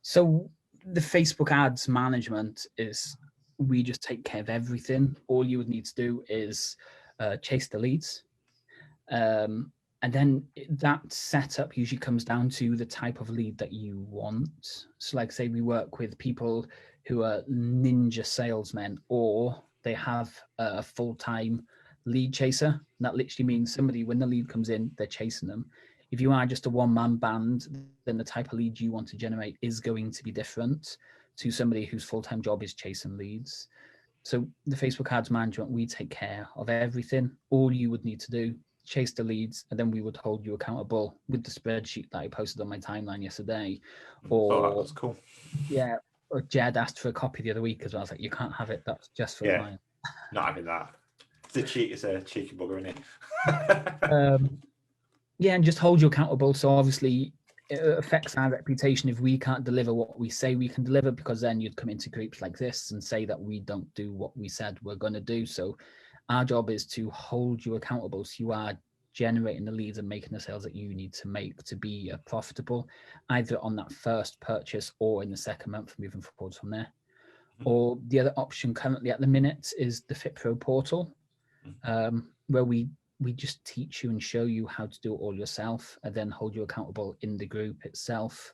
So the Facebook ads management is, we just take care of everything. All you would need to do is chase the leads. And then that setup usually comes down to the type of lead that you want. So like say we work with people who are ninja salesmen, or they have a full-time lead chaser. That literally means somebody, when the lead comes in, they're chasing them. If you are just a one-man band, then the type of lead you want to generate is going to be different to somebody whose full-time job is chasing leads. So the Facebook ads management, we take care of everything. All you would need to do, chase the leads, and then we would hold you accountable with the spreadsheet that I posted on my timeline yesterday. That was cool. Yeah. Or Jed asked for a copy the other week as well. I was like, you can't have it. That's just for the client. Not having that. It's a cheeky bugger, isn't it? Yeah, and just hold you accountable. So obviously it affects our reputation if we can't deliver what we say we can deliver, because then you'd come into groups like this and say that we don't do what we said we're going to do. So our job is to hold you accountable, so you are generating the leads and making the sales that you need to make to be profitable, either on that first purchase or in the second month, moving forward from there. Or the other option currently at the minute is the FitPro portal, where we just teach you and show you how to do it all yourself, and then hold you accountable in the group itself.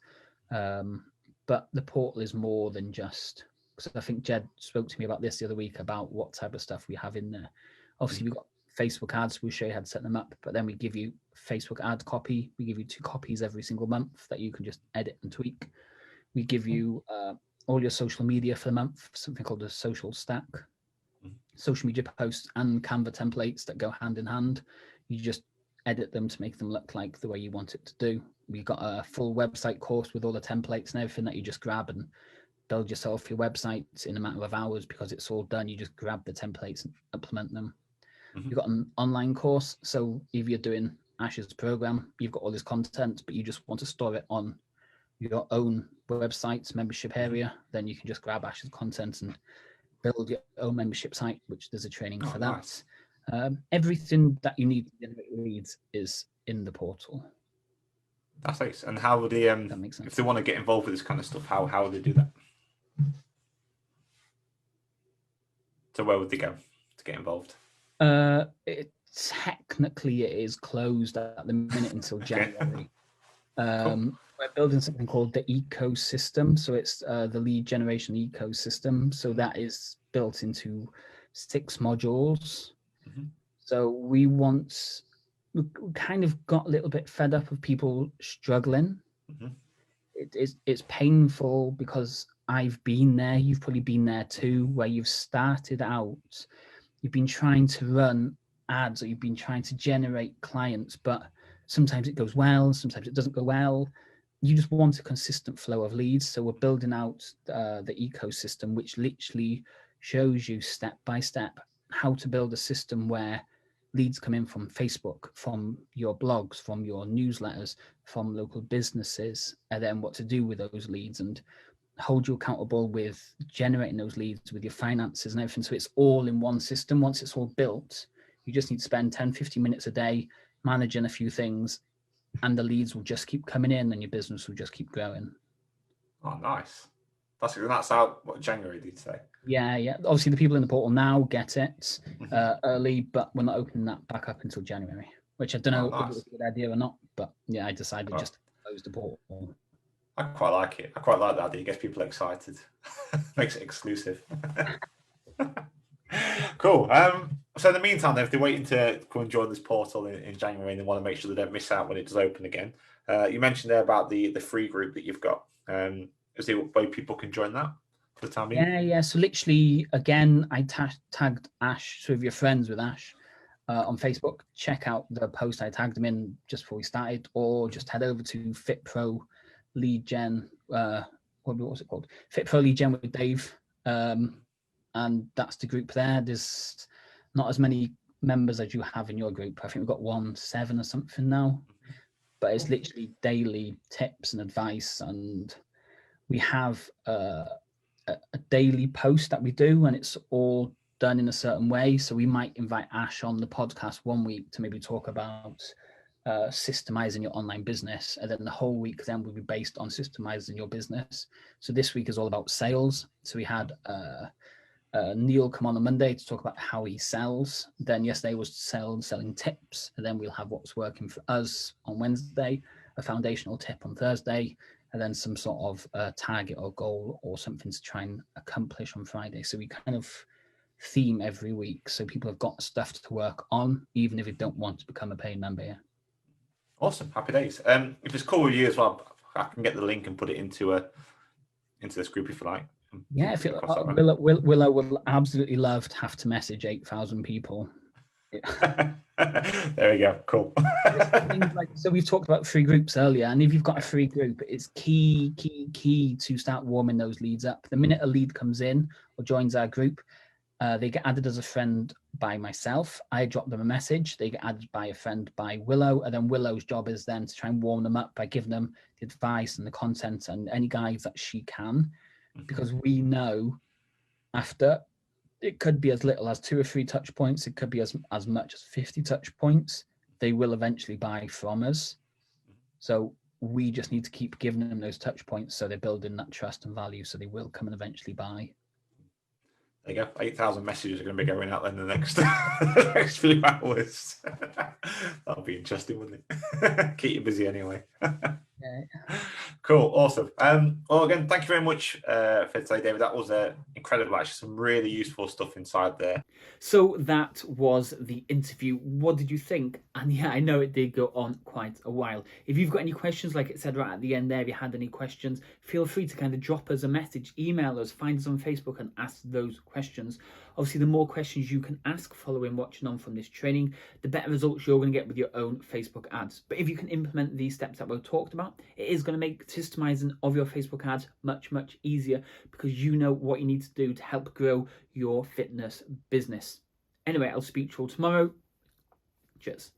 But the portal is more than just, because I think Jed spoke to me about this the other week, about what type of stuff we have in there. Obviously, we've got Facebook ads. We'll show you how to set them up, but then we give you Facebook ad copy. We give you 2 copies every single month that you can just edit and tweak. We give you all your social media for the month, something called a social stack, social media posts and Canva templates that go hand in hand. You just edit them to make them look like the way you want it to do. We've got a full website course with all the templates and everything that you just grab and build yourself your website in a matter of hours, because it's all done. You just grab the templates and implement them. You've got an online course. So if you're doing Ash's program, you've got all this content, but you just want to store it on your own website's membership area, then you can just grab Ash's content and build your own membership site, which there's a training for that. Nice. Everything that you need to generate leads is in the portal. That's nice. And how would they, That makes sense. if they want to get involved with this kind of stuff, how would they do that? So where would they go to get involved? Technically, it is closed at the minute until January. Cool. We're building something called the ecosystem. So it's the lead generation ecosystem. So that is built into 6 modules. So we kind of got a little bit fed up of people struggling. It's painful, because I've been there. You've probably been there too, where you've started out, you've been trying to run ads, or you've been trying to generate clients, but sometimes it goes well, sometimes it doesn't go well. You just want a consistent flow of leads. So we're building out the ecosystem, which literally shows you step by step how to build a system where leads come in from Facebook, from your blogs, from your newsletters, from local businesses, and then what to do with those leads, and hold you accountable with generating those leads with your finances and everything. So it's all in one system. Once it's all built, you just need to spend 10-15 minutes a day managing a few things, and the leads will just keep coming in and your business will just keep growing. Oh, nice. That's out, what, January, did you say? Yeah. Obviously, the people in the portal now get it early, but we're not opening that back up until January, which I don't know if it was a good idea or not, but yeah, I decided just to close the portal. I quite like it. I quite like that idea. It gets people excited. Makes it exclusive. Cool. So in the meantime, if they're waiting to come and join this portal in January and they want to make sure they don't miss out when it does open again, you mentioned there about the free group that you've got. Is there a way people can join that for the time being? Yeah. So literally, again, I tagged Ash. So if you're friends with Ash on Facebook, check out the post I tagged him in just before we started, or just head over to FitPro Lead Gen. What was it called? FitPro Lead Gen with Dave. And that's the group there. There's not as many members as you have in your group. I think we've got 17 or something now, but it's literally daily tips and advice. And we have a daily post that we do, and it's all done in a certain way. So we might invite Ash on the podcast one week to maybe talk about systemizing your online business, and then the whole week then will be based on systemizing your business. So this week is all about sales. So we had Neil come on Monday to talk about how he sells. Then yesterday was selling tips, and then we'll have what's working for us on Wednesday, a foundational tip on Thursday, and then some sort of target or goal or something to try and accomplish on Friday. So we kind of theme every week, so people have got stuff to work on, even if they don't want to become a paying member. Yeah. Awesome, happy days. If it's cool with you as well, I can get the link and put it into this group if you like. Yeah, if Willow will absolutely love to have to message 8,000 people. There we go. Cool. So we've talked about free groups earlier, and if you've got a free group, it's key to start warming those leads up. The minute a lead comes in or joins our group, They get added as a friend by myself. I drop them a message. They get added by a friend by Willow. And then Willow's job is then to try and warm them up by giving them the advice and the content and any guides that she can. Because we know after, it could be as little as 2 or 3 touch points. It could be as much as 50 touch points. They will eventually buy from us. So we just need to keep giving them those touch points so they're building that trust and value so they will come and eventually buy. There you go. 8,000 messages are going to be going out in the next, the next few hours. That'll be interesting, wouldn't it? Keep you busy anyway. Yeah. Cool. Awesome. Well, again, thank you very much for today, David. That was incredible. Actually, some really useful stuff inside there. So that was the interview. What did you think? And yeah, I know it did go on quite a while. If you've got any questions, like it said right at the end there, if you had any questions, feel free to kind of drop us a message, email us, find us on Facebook and ask those questions. Obviously, the more questions you can ask following watching on from this training, the better results you're going to get with your own Facebook ads. But if you can implement these steps that we've talked about, it is going to make systemizing of your Facebook ads much, much easier because you know what you need to do to help grow your fitness business. Anyway, I'll speak to you all tomorrow. Cheers.